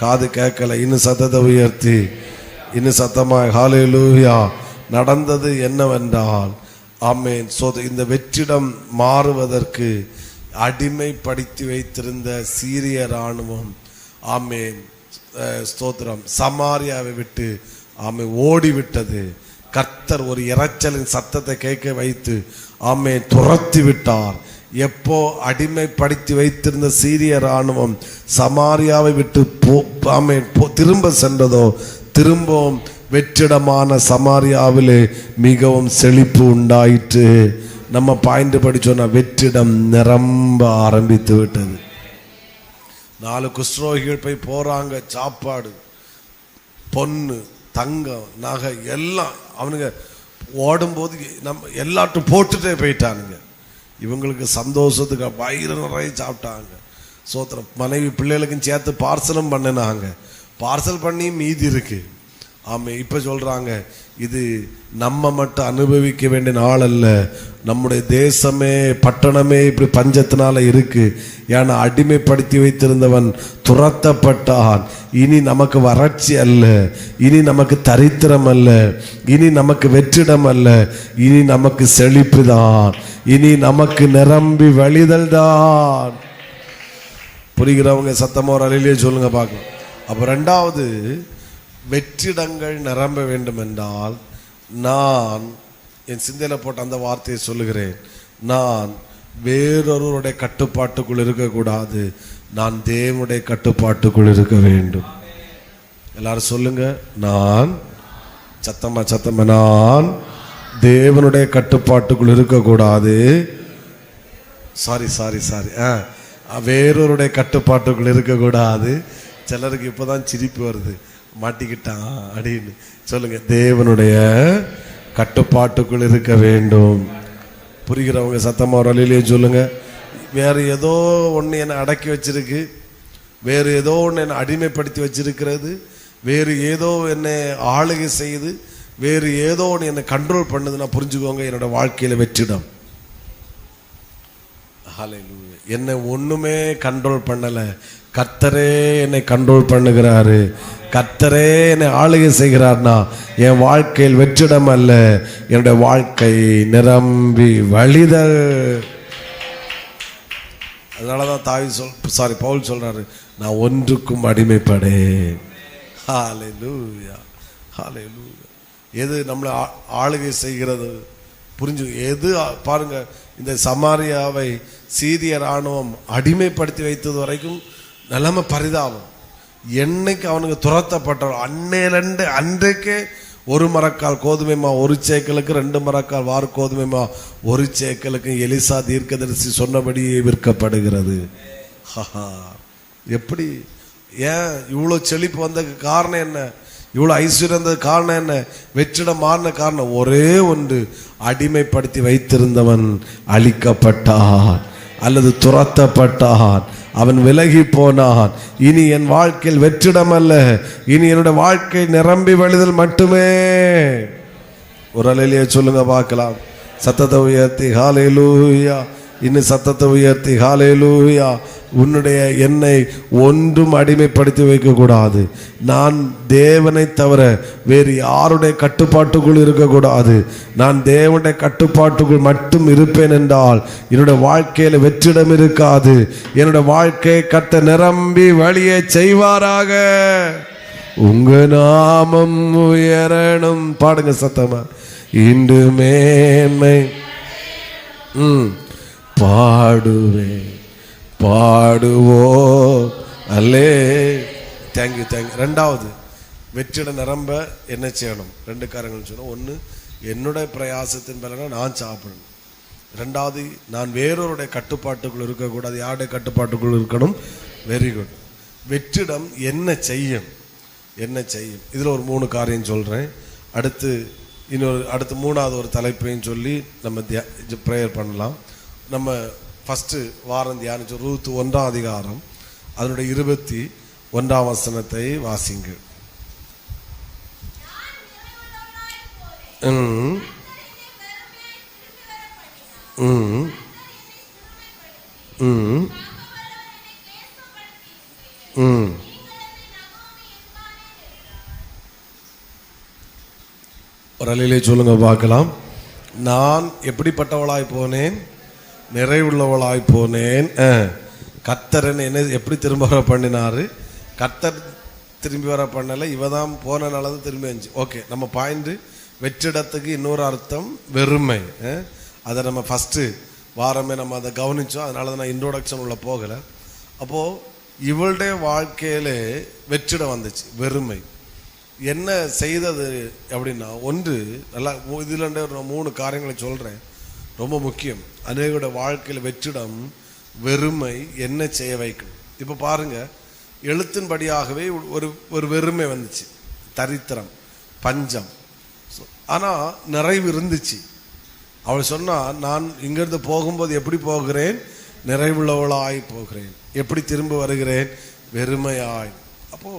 காது கேட்கல, இன்னும் சத்தத்தை உயர்த்தி இன்னும் சத்தமாக ஹல்லேலூயா. நடந்தது என்னவென்றால், ஆமென், இந்த வெற்றிடம் மாறுவதற்கு அடிமைப்படுத்தி வைத்திருந்த சீரிய இராணுவம், ஆமென், ஸ்தோத்திரம், சமாரியாவை விட்டு ஆமென் ஓடிவிட்டது. கர்த்தர் ஒரு இரைச்சலின் சத்தத்தை கேட்க வைத்து ஆமென் துரத்தி விட்டார். எப்போ அடிமைப்படுத்தி வைத்திருந்த சீரிய இராணுவம் சமாரியாவை விட்டு திரும்ப சென்றதோ, திரும்பவும் வெற்றிடமான சமாரியாவிலே மிகவும் செழிப்பு உண்டாயிற்று. நம்ம பாயிண்ட் படிச்சோன்னா வெற்றிடம் நிரம்ப ஆரம்பித்து விட்டது. 4 குஷ்டரோகிகள் போய் போறாங்க. சாப்பாடு, பொண்ணு, தங்கம், நகை எல்லாம் அவனுங்க ஓடும்போது நம்ம எல்லாட்டும் போட்டுட்டே போயிட்டானுங்க. இவங்களுக்கு சந்தோஷத்துக்கு வயிறு நிறைய சாப்பிட்டாங்க. சோத்திரம். மனைவி பிள்ளைகளுக்கும் சேர்த்து பார்சலும் பண்ணினாங்க. பார்சல் பண்ணி மீதி இருக்கு. ஆமே, இப்ப சொல்றாங்க, இது நம்ம மட்டும் அனுபவிக்க வேண்டிய நாள் அல்ல, நம்முடைய தேசமே பட்டணமே இப்படி பஞ்சத்தினால இருக்கு. ஏன்னா அடிமைப்படுத்தி வைத்திருந்தவன் துரத்தப்பட்டான். இனி நமக்கு வறட்சி அல்ல, இனி நமக்கு தரித்திரம் அல்ல, இனி நமக்கு வெற்றிடம் அல்ல, இனி நமக்கு செழிப்பு தான், இனி நமக்கு நிரம்பி வழிதல் தான். புரிகிறவங்க சத்தமா ஒரு அலையிலேயே சொல்லுங்க பார்க்கலாம். அப்ப 2வது, வெற்றிடங்கள் நிரம்ப வேண்டும் என்றால் நான் என் சிந்தையில போட்ட அந்த வார்த்தையை சொல்லுகிறேன். நான் வேறொருவருடைய கட்டுப்பாட்டுக்குள் இருக்கக்கூடாது, நான் தேவனுடைய கட்டுப்பாட்டுக்குள் இருக்க வேண்டும். எல்லாரும் சொல்லுங்க, நான் சத்தமா நான் தேவனுடைய கட்டுப்பாட்டுக்குள் இருக்கக்கூடாது. சாரி வேறொருடைய கட்டுப்பாட்டுக்குள் இருக்கக்கூடாது. சிலருக்கு இப்பதான் சிரிப்பு வருது, மாட்டிக்கிட்டான் அப்படின்னு. சொல்லுங்க, தேவனுடைய கட்டுப்பாட்டுக்குள் இருக்க வேண்டும். புரிகிறவங்க சத்தமா ஒரு அலையிலேயே சொல்லுங்க. வேற ஏதோ ஒன்று என்னை அடக்கி வச்சிருக்கு, வேறு ஏதோ ஒன்று என்னை அடிமைப்படுத்தி வச்சிருக்கிறது, வேறு ஏதோ என்னை ஆளுகை செய்யுது, வேறு ஏதோ ஒன்று என்னை கண்ட்ரோல் பண்ணுதுன்னா புரிஞ்சுக்கோங்க, என்னோட வாழ்க்கையில வெற்றிடம். ஹல்லேலூயா. என்னை ஒண்ணுமே கண்ட்ரோல் பண்ணல, கர்த்தரே என்னை கண்ட்ரோல் பண்ணுகிறாரு, கர்த்தரே என்னை ஆளுகை செய்கிறார்னா என் வாழ்க்கையில் வெற்றிடம் அல்ல, என்னுடைய வாழ்க்கை நிரம்பி வழிதல். அதனாலதான் பவுல் சொல்றாரு, நான் ஒன்றுக்கும் அடிமைப்படேன். ஹல்லேலூயா, ஹல்லேலூயா. எது நம்மளை ஆளுகை செய்கிறது புரிஞ்சு எது பாருங்க. இந்த சமாரியாவை சீரிய இராணுவம் அடிமைப்படுத்தி வைத்தது வரைக்கும் நிலைமை பரிதாபம். என்னைக்கு அவனுக்கு துரத்தப்பட்டவர் அன்றைக்கே 1 மரக்கால் கோதுமைமா 1 சேக்கலுக்கு, 2 மரக்கால் வார் கோதுமைமா 1 சேக்கலுக்கு எலிசா தீர்க்கதரிசி சொன்னபடியே விற்கப்படுகிறது. எப்படி? ஏன் இவ்வளோ செழிப்பு வந்த காரணம் என்ன? இவ்வளவு ஐஸ்வர்யம் இருந்தது காரணம் என்ன? வெற்றிடம் மாறின காரணம் ஒரே ஒன்று, அடிமைப்படுத்தி வைத்திருந்தவன் அழிக்கப்பட்டான் அல்லது துரத்தப்பட்டான், அவன் விலகி போனான். இனி என் வாழ்க்கையில் வெற்றிடம் அல்ல, இனி என்னுடைய வாழ்க்கை நிரம்பி வழிதல் மட்டுமே. ஒரு அலையிலேயே சொல்லுங்க பார்க்கலாம். சத்தத்தை உயர்த்தி ஹல்லேலூயா. இன்னும் சத்தத்தை உயர்த்தி ஹல்லேலூயா. உன்னுடைய என்னை ஒன்றும் அடிமைப்படுத்தி வைக்க கூடாது. நான் தேவனை தவிர வேறு யாருடைய கட்டுப்பாட்டுக்குள் இருக்கக்கூடாது. நான் தேவனுடைய கட்டுப்பாட்டுக்குள் மட்டும் இருப்பேன் என்றால் என்னுடைய வாழ்க்கையில் வெற்றிடம் இருக்காது. என்னுடைய வாழ்க்கையை கர்த்தர் நிரம்பி வழியை செய்வாராக. உங்க நாமம் உயரணும். பாடுங்க சத்தமா. இன்று மேன்மை பாடுவேன் பாடுவோ அல்லே. Thank you thank you. ரெண்டாவது, வெற்றிட நிரம்ப என்ன செய்யணும்? ரெண்டு காரணங்கள் சொன்னோம். ஒன்று, என்னுடைய பிரயாசத்தின் பலனை நான் சாப்பிடணும். ரெண்டாவது, நான் வேறொருடைய கட்டுப்பாட்டுக்குள் இருக்கக்கூடாது. யாருடைய கட்டுப்பாட்டுக்குள் இருக்கணும்? Very good. வெற்றிடம் என்ன செய்யும்? என்ன செய்யும்? இதில் ஒரு 3 காரியம் சொல்கிறேன். அடுத்து மூணாவது ஒரு தலைப்பையும் சொல்லி நம்ம ப்ரேயர் பண்ணலாம். நம்ம ஃபஸ்ட்டு வாரம் தியானிச்சோம் ரூத் 1ஆம் அதிகாரம் அதனுடைய 21ஆம் வசனத்தை வாசிங்க. ஒரு அலையிலே சொல்லுங்க பார்க்கலாம். நான் எப்படிப்பட்டவளாய் போனேன்? நிறைவுள்ளவளாய் போனேன். கர்த்தர் என்ன எப்படி திரும்ப வர பண்ணினாரு? கர்த்தர் திரும்பி வர பண்ணலை, இவ தான் போனனால தான் திரும்பி வந்துச்சு. ஓகே, நம்ம பாயிண்ட் வெற்றிடத்துக்கு இன்னொரு அர்த்தம் வெறுமை. அதை நம்ம ஃபஸ்ட்டு வாரமே நம்ம அதை கவனித்தோம். அதனால தான் நான் இன்ட்ரோடக்ஷன் உள்ள போகலை. அப்போது இவளுடைய வாழ்க்கையில் வெற்றிடம் வந்துச்சு, வெறுமை. என்ன செய்தது அப்படின்னா, ஒன்று நல்லா இதில் 3 காரியங்களை சொல்கிறேன், ரொம்ப முக்கியம். அநேகோட வாழ்க்கையில் வெற்றிடம் வெறுமை என்ன செய்ய வைக்கும். இப்போ பாருங்க, எழுத்தின்படியாகவே ஒரு வெறுமை வந்துச்சு, தரித்திரம், பஞ்சம். ஆனால் நிறைவு இருந்துச்சு. அவள் சொன்னா, நான் இங்கிருந்து போகும்போது எப்படி போகிறேன்? நிறைவுள்ளவளாய் போகிறேன். எப்படி திரும்ப வருகிறேன்? வெறுமையாய். அப்போ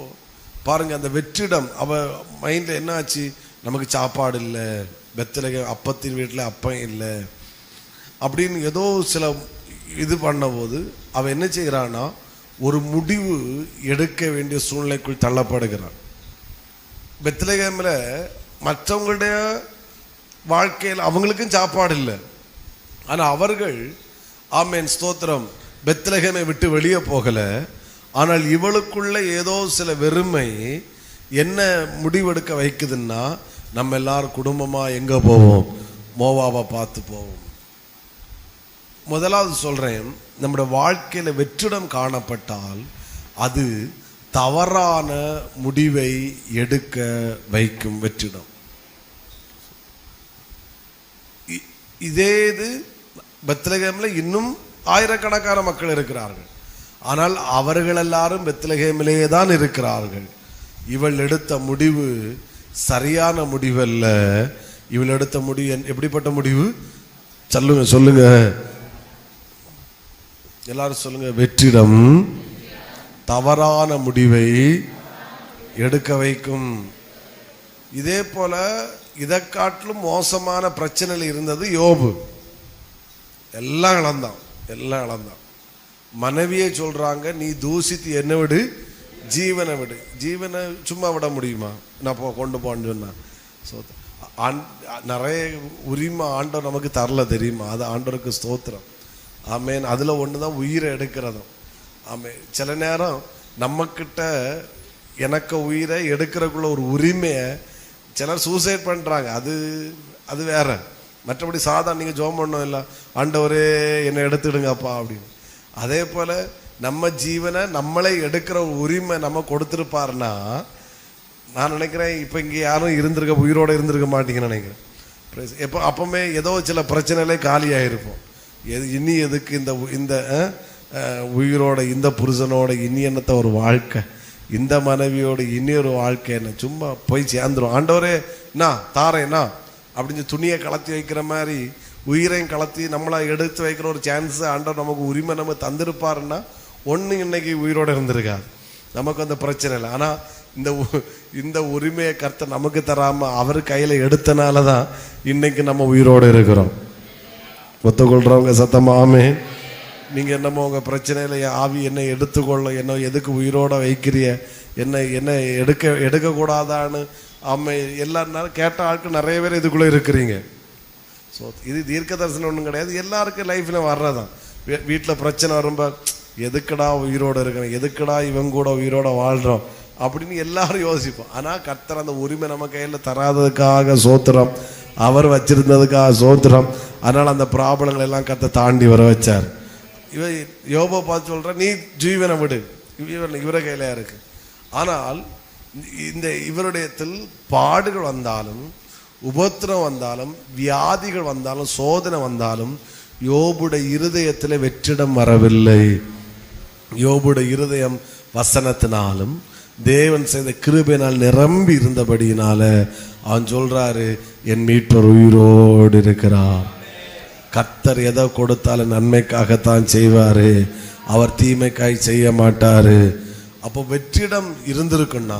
பாருங்க, அந்த வெற்றிடம் அவ மைண்ட்ல என்ன ஆச்சு? நமக்கு சாப்பாடு இல்லை, பெத்லகேம் அப்பத்தின் வீட்டில் அப்பம் இல்லை அப்படின்னு ஏதோ சில இது பண்ணபோது அவன் என்ன செய்கிறான்னா, ஒரு முடிவு எடுக்க வேண்டிய சூழ்நிலைக்குள் தள்ளப்படுகிறான். பெத்லகேமில் மற்றவங்களுடைய வாழ்க்கையில் அவங்களுக்கும் சாப்பாடு இல்லை. ஆனால் அவர்கள் ஆமேன் ஸ்தோத்திரம் பெத்லகேமை விட்டு வெளியே போகலை. ஆனால் இவளுக்குள்ள ஏதோ சில வெறுமை என்ன முடிவெடுக்க வைக்குதுன்னா, நம்ம எல்லாரும் குடும்பமாக எங்கே போவோம்? மோவாவை பார்த்து போவோம். முதலாவது சொல்கிறேன், நம்முடைய வாழ்க்கையில் வெற்றிடம் காணப்பட்டால் அது தவறான முடிவை எடுக்க வைக்கும் வெற்றிடம். இதே இது பெத்லகேமில் இன்னும் ஆயிரக்கணக்கான மக்கள் இருக்கிறார்கள். ஆனால் அவர்கள் எல்லாரும் பெத்லகேமிலேயே தான் இருக்கிறார்கள். இவள் எடுத்த முடிவு சரியான முடிவல்ல. இவள் எடுத்த முடிவு எப்படிப்பட்ட முடிவு? சொல்லுங்க எல்லாரும் சொல்லுங்க. வெற்றிடம் தவறான முடிவை எடுக்க வைக்கும். இதே போல இதை காட்டிலும் மோசமான பிரச்சனையில் இருந்தது யோபு. எல்லாம் இழந்தான். மனைவியே சொல்றாங்க, நீ தூசித்து என்ன விடு, ஜீவனை விடு. ஜீவனை சும்மா விட முடியுமா? நான் கொண்டு போன்னு சொன்னா. நிறைய உரிமை ஆண்டவர் நமக்கு தரல, தெரியுமா? அது ஆண்டவருக்கு ஸ்தோத்திரம். ஆமேன். அதில் ஒன்று தான் உயிரை எடுக்கிறதும். ஆமேன். சில நேரம் நம்மக்கிட்ட எனக்கு உயிரை எடுக்கிறக்குள்ள ஒரு உரிமையை சிலர் சூசைட் பண்ணுறாங்க. அது வேற. மற்றபடி சாதாரண நீங்கள் ஜோம் பண்ணோம் இல்லை, ஆண்டவரே என்னை எடுத்துடுங்கப்பா அப்படின்னு. அதே போல் நம்ம ஜீவனை நம்மளே எடுக்கிற உரிமை நம்ம கொடுத்துருப்பாருன்னா, நான் நினைக்கிறேன் இப்போ இங்கே யாரும் உயிரோடு இருந்திருக்க மாட்டீங்கன்னு நினைக்கிறேன். எப்போ அப்பவுமே ஏதோ சில பிரச்சனையிலே காலியாக இருப்போம். இனி எதுக்கு இந்த உயிரோட இந்த புருஷனோட இனி என்னத்த ஒரு வாழ்க்கை, இந்த மனைவியோட இனியொரு வாழ்க்கை என்ன சும்மா போய் சேர்ந்துரும். ஆண்டவரே என்ன தாரேன்னா அப்படின்னு துணியை கலத்தி வைக்கிற மாதிரி உயிரையும் கலத்தி நம்மளா எடுத்து வைக்கிற ஒரு சான்ஸ் ஆண்டவர் நமக்கு உரிமை நம்ம தந்திருப்பாருன்னா ஒன்று இன்னைக்கு உயிரோடு இருந்திருக்காது, நமக்கு அந்த பிரச்சனை இல்லை. ஆனால் இந்த உரிமையை கர்த்தர் நமக்கு தராம அவர் கையில எடுத்தனால தான் இன்னைக்கு நம்ம உயிரோடு இருக்கிறோம். ஒத்துக்கொள்றவங்க சத்தமாமே. நீங்க என்னமோ உங்க பிரச்சனையில ஆவி என்ன எடுத்துக்கொள்ள, என்ன எதுக்கு உயிரோட வைக்கிறிய, என்ன எடுக்க கூடாதான்னு ஆமை எல்லாரும் கேட்ட ஆட்கள் நிறைய பேர் இதுக்குள்ள இருக்கிறீங்க. ஸோ இது தீர்க்க தரிசனம் ஒன்றும் கிடையாது, எல்லாருக்கும் லைஃப்ல வர்றதான். வீட்டில் பிரச்சனை வரும்போது எதுக்குடா உயிரோட இருக்கிறேன், எதுக்குடா இவங்க கூட உயிரோட வாழ்றோம் அப்படின்னு எல்லாரும் யோசிப்போம். ஆனால் கர்த்தர் அந்த உரிமை நம்ம கையில் தராததுக்காக சோத்திரம், அவர் வச்சிருந்ததுக்காக சோத்திரம். அதனால் அந்த ப்ராப்ளங்கள் எல்லாம் கர்த்தர் தாண்டி வர வச்சார். யோபை பார்த்து சொல்ற நீ ஜீவனை விடு, இவரை கையில இருக்கு. ஆனால் இந்த இவருடையத்தில் பாடுகள் வந்தாலும், உபத்திரம் வந்தாலும், வியாதிகள் வந்தாலும், சோதனை வந்தாலும் யோபுடைய இருதயத்தில் வெற்றிடம் வரவில்லை. யோபுடைய இருதயம் வசனத்தினாலும் தேவன் செய்த கிருபையினால் நிரம்பி இருந்தபடியினால அவன் சொல்றாரு, என் மீட்பர் உயிரோடு இருக்கிறார். கர்த்தர் எதை கொடுத்தாலும் நன்மைக்காகத்தான் செய்வாரு, அவர் தீமைக்காய் செய்ய மாட்டாரு. அப்போ வெற்றிடம் இருந்திருக்குன்னா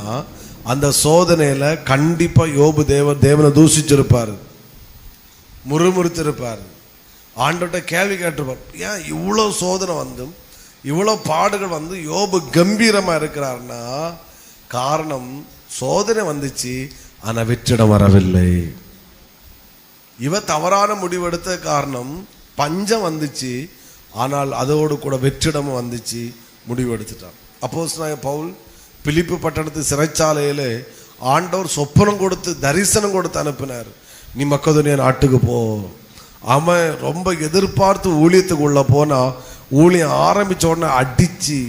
அந்த சோதனையில கண்டிப்பா யோபு தேவனை தூஷிச்சிருப்பாரு, முறுமுறுத்திருப்பாரு, ஆண்டோட்ட கேள்வி கேட்டிருப்பார். ஏன் இவ்வளவு சோதனை வந்தும் இவ்வளவு பாடுகள் வந்து யோபு கம்பீரமா இருக்கிறார்னா காரணம் சோதனை வந்துச்சு, ஆனா வெற்றிடம் வரவில்லை. இவ தவறான முடிவெடுத்த காரணம் பஞ்சம் வந்துச்சு, ஆனால் அதோடு கூட வெற்றிடமும் வந்துச்சு, முடிவெடுத்துட்டான். அப்போஸ்தலனாகிய பவுல் பிலிப்பு பட்டணத்து சிறைச்சாலையில ஆண்டவர் சொப்பனம் கொடுத்து தரிசனம் கொடுத்து அனுப்பினார். நீ மக்கதோனியா நாட்டுக்கு போ. அவன் ரொம்ப எதிர்பார்த்து ஊழியத்துக்குள்ள போனா ஊழியம் ஆரம்பிச்ச உடனே அடிச்சு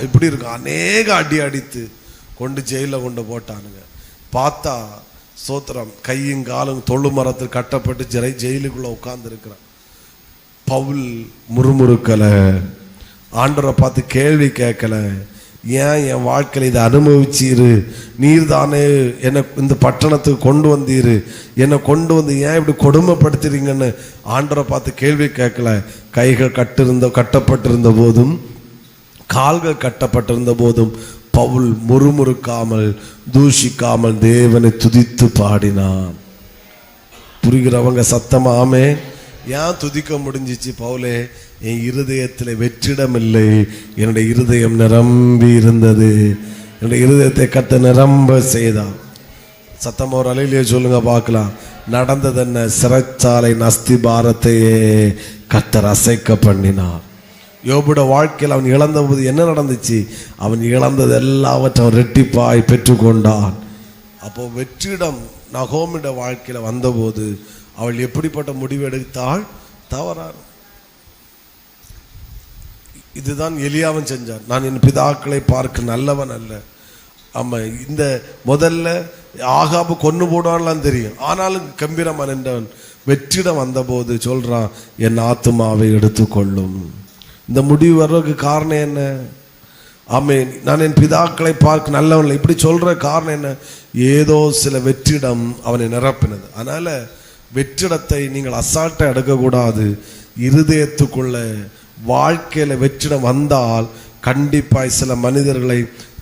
இப்படி இருக்கும், அநேக அடி அடித்து கொண்டு ஜெயிலில் கொண்டு போட்டானுங்க. பார்த்தா சோத்திரம் கையும் காலும் தொழு மரத்தில் கட்டப்பட்டு ஜெயிலுக்குள்ள உட்கார்ந்து இருக்கிறான். பவுல் முறுமுறுக்கல, ஆண்டவரை பார்த்து கேள்வி கேட்கல. ஏன் என் வாழ்க்கையில் இதை அனுபவிச்சீரு, நீர் தானே என்னை இந்த பட்டணத்துக்கு கொண்டு வந்தீரு, என்னை கொண்டு வந்து ஏன் இப்படி கொடுமைப்படுத்துறீங்கன்னு ஆண்டவரை பார்த்து கேள்வி கேட்கல. கைகள் கட்டப்பட்டிருந்த போதும் கால்கள் கட்டப்பட்டிருந்த போதும் பவுல் முறுமுறுக்காமல் தூஷிக்காமல் தேவனை துதித்து பாடினான். புரிகிறவங்க சத்தமாமே. ஏன் துதிக்க முடிஞ்சிச்சு பவுலே? என் இருதயத்தில் வெற்றிடம் இல்லை, என்னுடைய இருதயம் நிரம்பி இருந்தது. என்னுடைய இருதயத்தை கத்த நிரம்ப செய்தான். சத்தமா ஒரு அலையிலேயே சொல்லுங்க பார்க்கலாம். நடந்தது என்ன? சிறைச்சாலை அஸ்திபாரத்தையே கத்தர் அசைக்க பண்ணினார். யோபுட வாழ்க்கையில் அவன் இழந்த போது என்ன நடந்துச்சு? அவன் இழந்தது எல்லாவற்றையும் அவன் ரெட்டிப்பாய் பெற்றுக்கொண்டான். அப்போ வெற்றிடம் நகோமிட வாழ்க்கையில் வந்தபோது அவள் எப்படிப்பட்ட முடிவு எடுத்தாள்? தவறான. இதுதான் எலியாவன் செஞ்சான். நான் என் பிதாக்களை பார்க்க நல்லவன் அல்ல. ஆமா, இந்த முதல்ல ஆகாபு கொன்னு போடான்லாம் தெரியும், ஆனாலும் கம்பீரமா நின்றவன் வெற்றிடம் வந்த போது சொல்றான், என் ஆத்துமாவை எடுத்துக்கொள்ளும். இந்த முடிவு வர்றதுக்கு காரணம் என்ன? ஆமென். நான் என் பிதாக்களை பார்க்க நல்லவன் இப்படி சொல்ற காரணம் என்ன? ஏதோ சில வெற்றிடம் அவனை நிரப்பினது. அதனால வெற்றிடத்தை நீங்கள் அசால்ட்டை எடுக்கக்கூடாது. இருதயத்துக்குள்ள வாழ்க்கையில வெற்றிடம் வந்தால் கண்டிப்பாய் சில மனிதர்களை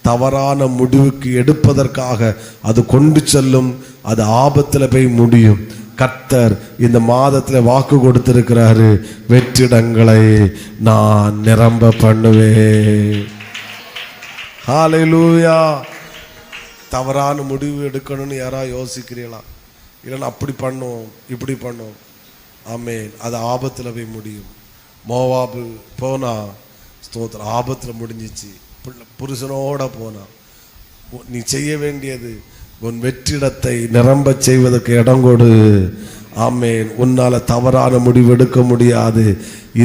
தவறான முடிவுக்கு எடுப்பதற்காக அது கொண்டு செல்லும். அது ஆபத்தில் போய் முடியும். கர்த்தர் இந்த மாதத்தில் வாக்கு கொடுத்திருக்கிறாரு, வெற்றிடங்களை நான் நிரம்ப பண்ணுவேன். ஹல்லேலூயா. தவறான முடிவு எடுக்கணும்னு யாராவது யோசிக்கிறீங்களா? இல்லைன்னா அப்படி பண்ணும் இப்படி பண்ணும். ஆமென். அது ஆபத்தில் போய் முடியும். மோவாபு போனா ஸ்தோத்திரம் ஆபத்தில் முடிஞ்சிச்சு. புருஷனோட போனா. நீ செய்ய வேண்டியது உன் வெற்றிடத்தை நிரம்ப செய்வதற்கு இடம் கொடு. ஆமென். உன்னால தவறான முடிவு எடுக்க முடியாது.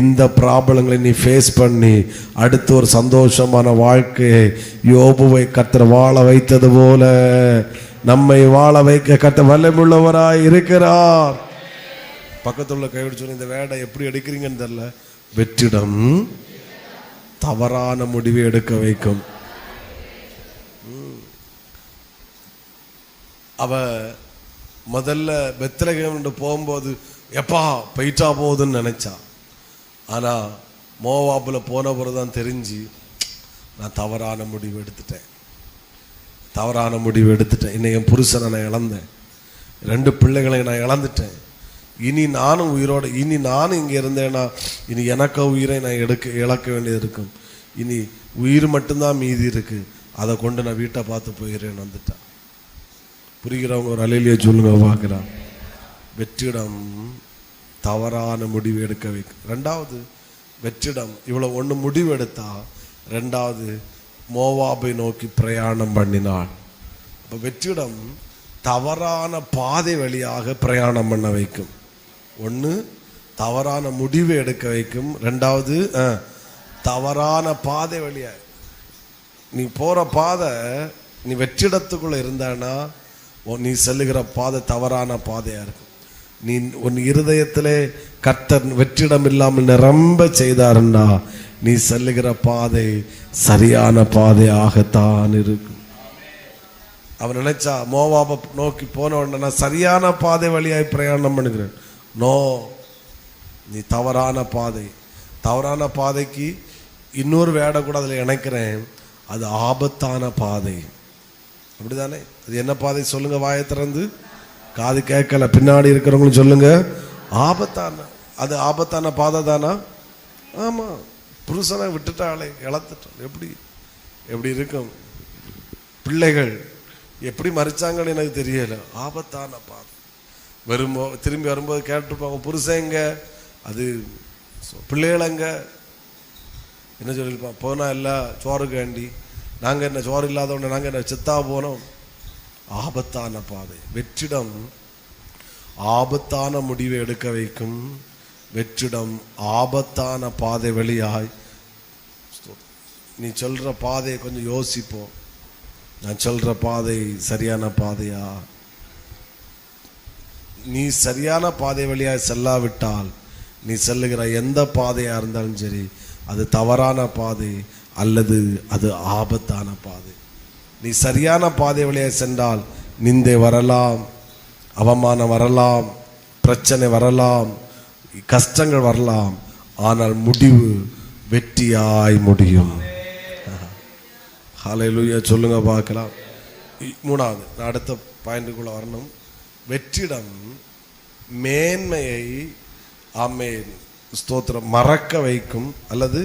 இந்த ப்ராப்ளங்களை நீ ஃபேஸ் பண்ணி அடுத்து ஒரு சந்தோஷமான வாழ்க்கையை யோபுவை கர்த்தர் வாழ வைத்தது போல நம்மை வாழ வைக்க கர்த்தர் வல்லமையுள்ளவராய் இருக்கிறார். பக்கத்துல கைவிட்டு சொல்லி, இந்த வேடை எப்படி எடுக்கிறீங்கன்னு தெரியல. வெற்றிடம் தவறான முடிவை எடுக்க வைக்கும். அவ முதல்ல பெத்லகேம் போகும்போது எப்பா போயிட்டா போகுதுன்னு நினைச்சா. ஆனா மோவாபுல போன பிறகுதான் தெரிஞ்சு நான் தவறான முடிவு எடுத்துட்டேன். இன்னைக்கு என் புருஷனை நான் இழந்தேன், 2 பிள்ளைகளை நான் இழந்துட்டேன். இனி நானும் உயிரோடு, இனி நானும் இங்கே இருந்தேன்னா இனி எனக்கு உயிரை நான் இழக்க வேண்டியது இருக்கும். இனி உயிர் மட்டும்தான் மீதி இருக்கு, அதை கொண்டு நான் வீட்டை பார்த்து போயிடுறேன்னு வந்துட்டான். புரிகிறவங்க ஒரு அலையிலேயே சொல்லுங்க பார்க்கலாம். வெற்றிடம் தவறான முடிவு எடுக்க வைக்கும். 2வது வெற்றிடம் இவ்வளோ ஒன்று முடிவு எடுத்தா, 2வது மோவாபை நோக்கி பிரயாணம் பண்ணினாள். இப்போ வெற்றிடம் தவறான பாதை வழியாக பிரயாணம் பண்ண வைக்கும். 1 தவறான முடிவு எடுக்க வைக்கும், 2வது தவறான பாதை வழியாக. நீ போற பாதை, நீ வெற்றிடத்துக்குள்ள இருந்தானா நீ செல்லுகிற பாதை தவறான பாதையா இருக்கும். நீ உன் இருதயத்திலே கர்த்தர் வெற்றிடம் இல்லாமல் நிரம்ப செய்தாருன்னா நீ செல்லுகிற பாதை சரியான பாதையாகத்தான் இருக்கும். அவன் நினைச்சா மோவாபை நோக்கி போன உடனே நான் சரியான பாதை வழியாய் பிரயாணம் பண்ணுகிறேன். நோ, நீ தவறான பாதைக்கு இன்னொரு வேடை கூட அதில் இணைக்கிறேன். அது ஆபத்தான பாதை. அப்படிதானே? அது என்ன பாதை சொல்லுங்க, வாயை திறந்து. காது கேட்கல, பின்னாடி இருக்கிறவங்களும் சொல்லுங்க. அது ஆபத்தான பாதை தானா? ஆமா. புருஷனை விட்டுட்டாளே, இழந்துட்டாள். எப்படி இருக்கும்? பிள்ளைகள் எப்படி மறிச்சாங்கன்னு எனக்கு தெரியல. ஆபத்தான பாதை. திரும்பி வரும்போது கேட்டுருப்பாங்க, புருஷன் எங்க, அது பிள்ளைகள் எங்க, என்ன சொல்லியிருப்பான், போனா எல்லாம் சோறுக்கு வேண்டி, நாங்கள் என்ன சோறு இல்லாதவொடனே நாங்கள் என்ன செத்தா போனோம். ஆபத்தான பாதை. வெற்றிடம் ஆபத்தான முடிவை எடுக்க வைக்கும். வெற்றிடம் ஆபத்தான பாதை வழியாய். நீ சொல்ற பாதையை கொஞ்சம் யோசிப்போம். நான் சொல்ற பாதை சரியான பாதையா? நீ சரியான பாதை வழியாய் செல்லாவிட்டால் நீ செல்லுகிற எந்த பாதையா இருந்தாலும் சரி, அது தவறான பாதை அல்லது அது ஆபத்தான பாதை. நீ சரியான பாதை வழியாய் சென்றால் நிந்தை வரலாம், அவமானம் வரலாம், பிரச்சனை வரலாம், கஷ்டங்கள் வரலாம். ஆனால் முடிவு வெற்றியாய் முடியும். ஹல்லேலூயா சொல்லுங்க பார்க்கலாம். 3வது, நான் அடுத்த பாயிண்ட்டுக்குள்ள வரணும். வெற்றிடம் மேன்மையை, ஆமென் ஸ்தோத்திரம், மறக்க வைக்கும். அல்லது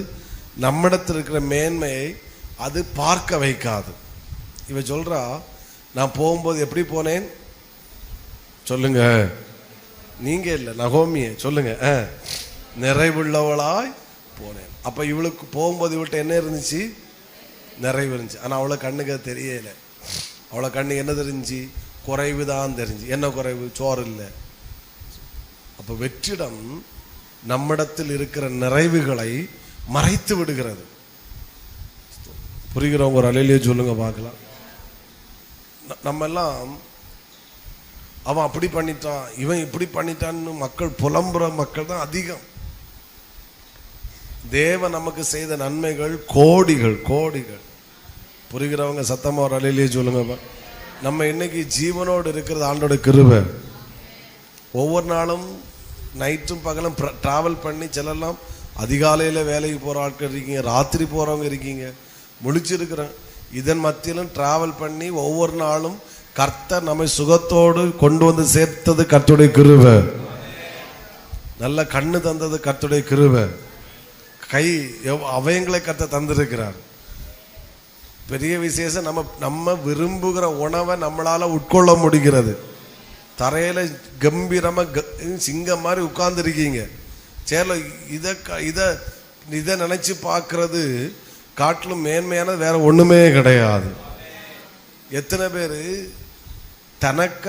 நம்மிடத்தில் இருக்கிற மேன்மையை அது பார்க்க வைக்காது. இவ சொல்றா, நான் போகும்போது எப்படி போனேன் சொல்லுங்க. நீங்க இல்லை, நகோமியே சொல்லுங்க. நிறைவுள்ளவளாய் போனேன். அப்ப இவளுக்கு போகும்போது இவள்கிட்ட என்ன இருந்துச்சு? நிறைவு இருந்துச்சு. ஆனா அவளை கண்ணுக்கு தெரியல. அவளை கண்ணுக்கு என்ன தெரிஞ்சு? குறைவு தான் தெரிஞ்சு. என்ன குறைவு? சோறு இல்லை. அப்ப வெற்றிடம் நம்மிடத்தில் இருக்கிற நிறைவுகளை மறைத்து விடுகிறது. புரிகிறவங்க ஒரு அலையிலேயே சொல்லுங்க பார்க்கலாம். நம்ம எல்லாம் அவன் அப்படி பண்ணிட்டான், இவன் இப்படி பண்ணிட்டான்னு மக்கள் புலம்புற மக்கள் தான் அதிகம். தேவன் நமக்கு செய்த நன்மைகள் கோடிகள். புரிகிறவங்க சத்தமா ஒரு அலையிலேயே சொல்லுங்க. நம்ம இன்னைக்கு ஜீவனோடு இருக்கிறது ஆண்டோட கிருபை. ஒவ்வொரு நாளும் நைட்டும் பகலும் டிராவல் பண்ணி, சிலெல்லாம் அதிகாலையில் வேலைக்கு போகிற ஆட்கள் இருக்கீங்க, ராத்திரி போகிறவங்க இருக்கீங்க, முழிச்சிருக்கிறேன். இதன் மத்தியிலும் டிராவல் பண்ணி ஒவ்வொரு நாளும் கர்த்தர் நம்மை சுகத்தோடு கொண்டு வந்து சேர்த்தது கர்த்தருடைய கிருபை. நல்ல கண்ணு தந்தது கர்த்தருடைய கிருபை. கை அவயங்களை கர்த்தர் தந்திருக்கிறார். பெரிய விசேஷம், நம்ம விரும்புகிற உணவை நம்மளால உட்கொள்ள முடிகிறது. தரையில கம்பீரமா சிங்கம் மாதிரி உட்கார்ந்து இருக்கீங்க. சேர்ல இதை நினைச்சு பார்க்கறது காட்டிலும் மேன்மையானது வேற ஒண்ணுமே கிடையாது. எத்தனை பேரு தனக்க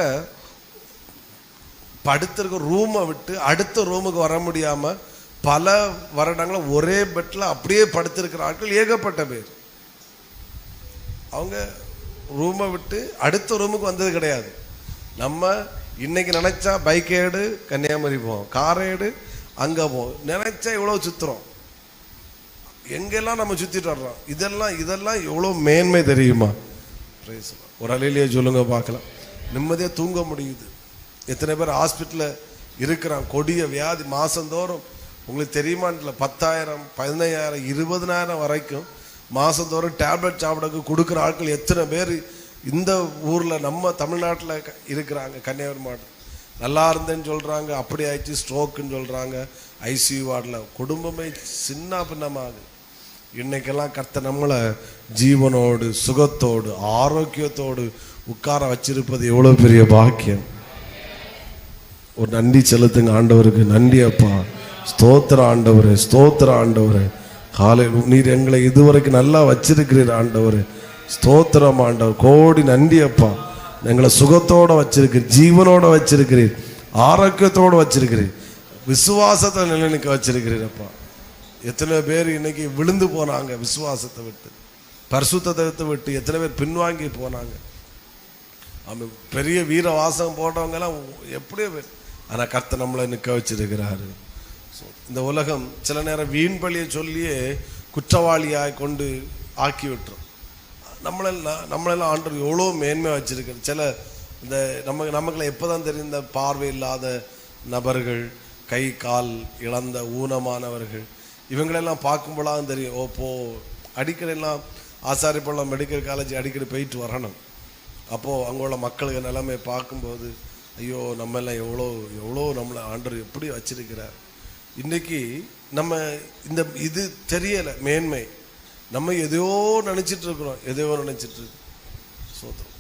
படுத்திருக்க ரூமை விட்டு அடுத்த ரூமுக்கு வர முடியாம பல வருடங்கள ஒரே பெட்ல அப்படியே படுத்திருக்கிற ஆட்கள் ஏகப்பட்ட பேர். அவங்க ரூமை விட்டு அடுத்த ரூமுக்கு வந்தது கிடையாது. நம்ம இன்னைக்கு நினைச்சா பைக் ஏடு கன்னியாகுமரி போவோம், கார் ஏடு அங்க போவோம், நினைச்சா இவ்வளவு சுத்துறோம். எங்கெல்லாம் நம்ம சுத்திட்டு வர்றோம். இதெல்லாம் எவ்வளவு மேன்மை தெரியுமா? ஒரு அலையிலேயே சொல்லுங்க பார்க்கலாம். நிம்மதியாக தூங்க முடியுது. எத்தனை பேர் ஹாஸ்பிட்டலில் இருக்கிறான், கொடிய வியாதி, மாதந்தோறும் உங்களுக்கு தெரியுமான்ல 10,000 15,000 20,000 வரைக்கும் மாதந்தோறும் டேப்லெட் சாப்பிடக்கு கொடுக்குற ஆட்கள் எத்தனை பேர் இந்த ஊரில் நம்ம தமிழ்நாட்டில் இருக்கிறாங்க. கன்னியாகுமரி மாவட்டம் நல்லா இருந்தேன்னு சொல்கிறாங்க, அப்படி ஆயிடுச்சு, ஸ்ட்ரோக்குன்னு சொல்கிறாங்க, ஐசியூ வார்டில் குடும்பமே சின்ன பின்னமாகுது. இன்னைக்கெல்லாம் கர்த்தர் நம்மளை ஜீவனோடு சுகத்தோடு ஆரோக்கியத்தோடு உட்கார வச்சிருப்பது எவ்வளோ பெரிய பாக்கியம். ஒரு நன்றி செலுத்துங்க ஆண்டவருக்கு. நன்றி அப்பா, ஸ்தோத்திர ஆண்டவரே, ஸ்தோத்திர ஆண்டவரே. காலை நீர் எங்களை இதுவரைக்கும் நல்லா வச்சிருக்கிறீர் ஆண்டவரே, ஸ்தோத்திரம் ஆண்டவர். கோடி நன்றி அப்பா, எங்களை சுகத்தோட வச்சிருக்கிறீர், ஜீவனோட வச்சிருக்கிறீர், ஆரோக்கியத்தோடு வச்சிருக்கிறீர், விசுவாசத்தை நிலைநிற்க வச்சிருக்கிறீர் அப்பா. எத்தனை பேர் இன்னைக்கு விழுந்து போனாங்க விசுவாசத்தை விட்டு, பரிசுத்தத்தை விட்டு எத்தனை பேர் பின்வாங்கி போனாங்க. அவன் பெரிய வீர வாசகம் போட்டவங்க எல்லாம் எப்படியோ பேர், ஆனால் கர்த்தர் நம்மளை நிற்க வச்சிருக்கிறாரு. இந்த உலகம் சில நேரம் வீண் பழியை சொல்லியே குற்றவாளியாக கொண்டு ஆக்கி விட்டுரும். நம்மளெல்லாம் ஆண்டவர் எவ்வளோ மேன்மையாக வச்சிருக்கிற சில இந்த நமக்குலாம் எப்போதான் தெரியும், இந்த பார்வை இல்லாத நபர்கள், கை கால் இழந்த ஊனமானவர்கள், இவங்களெல்லாம் பார்க்கும்போலாம் தெரியும். ஓப்போ அடிக்கடிலாம் ஆசாரிப்பள்ளம் மெடிக்கல் காலேஜ் அடிக்கடி போயிட்டு வரணும். அப்போது அங்கே உள்ள மக்களுக்கு நிலைமை பார்க்கும்போது ஐயோ நம்ம எல்லாம் எவ்வளோ எவ்வளோ நம்மளை ஆண்டவர் எப்படி வச்சிருக்கிறார். இன்றைக்கி நம்ம இந்த இது தெரியலை மேன்மை, நம்ம எதையோ நினச்சிட்டு இருக்கிறோம், எதையோ நினச்சிட்ருக்கு. ஸ்தோத்திரம்.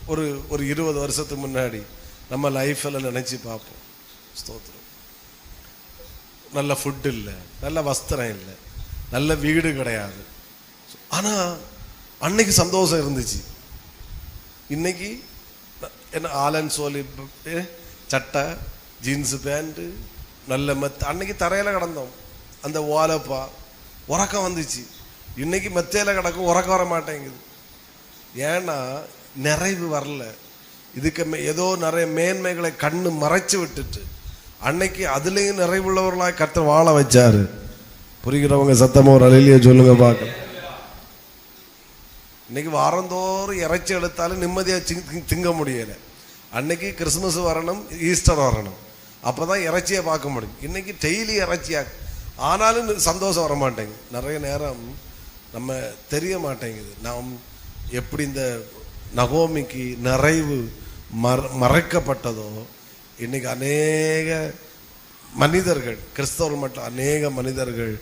ஒரு 20 வருஷத்துக்கு முன்னாடி நம்ம லைஃப்பில் நினச்சி பார்ப்போம். ஸ்தோத்திரம். நல்ல ஃபுட்டு இல்லை, நல்ல வஸ்திரம் இல்லை, நல்ல வீடு கிடையாது. ஆனால் அன்னைக்கு சந்தோஷம் இருந்துச்சு. இன்னைக்கு என்ன ஆலன் சோலி சட்டை, ஜீன்ஸு பேண்ட்டு, நல்ல அன்னைக்கு தரையில் கிடந்தோம், அந்த ஓலப்பா உறக்கம் வந்துச்சு. இன்னைக்கு மெத்தையில் கிடக்கும், உறக்கம் வர மாட்டேங்குது. ஏன்னா நிறைவு வரல. இதுக்கு ஏதோ நிறைய மேன்மைகளை கண்ணு மறைச்சு விட்டுட்டு அன்னைக்கு அதுலேயும் நிறைவுள்ளவர்களாக கர்த்தர் வாழ வச்சாரு. புரிகிறவங்க சத்தமாக ஒரு அலையிலேயே சொல்லுங்க பார்க்க. இன்னைக்கு வாரந்தோறும் இறைச்சி எடுத்தாலும் நிம்மதியாக திங்க முடியலை. அன்னைக்கு கிறிஸ்மஸ் வரணும், ஈஸ்டர் வரணும், அப்போ தான் இறைச்சியை பார்க்க முடியும். இன்னைக்கு டெய்லி இறைச்சியாக, ஆனாலும் சந்தோஷம் வர மாட்டேங்குது. நிறைய நேரம் நம்ம தெரிய மாட்டேங்குது நாம் எப்படி இந்த நகோமிக்கு நிறைவு மறைக்கப்பட்டதோ. இன்னைக்கு அநேக மனிதர்கள், கிறிஸ்தவர்கள் மட்டும் அநேக மனிதர்கள்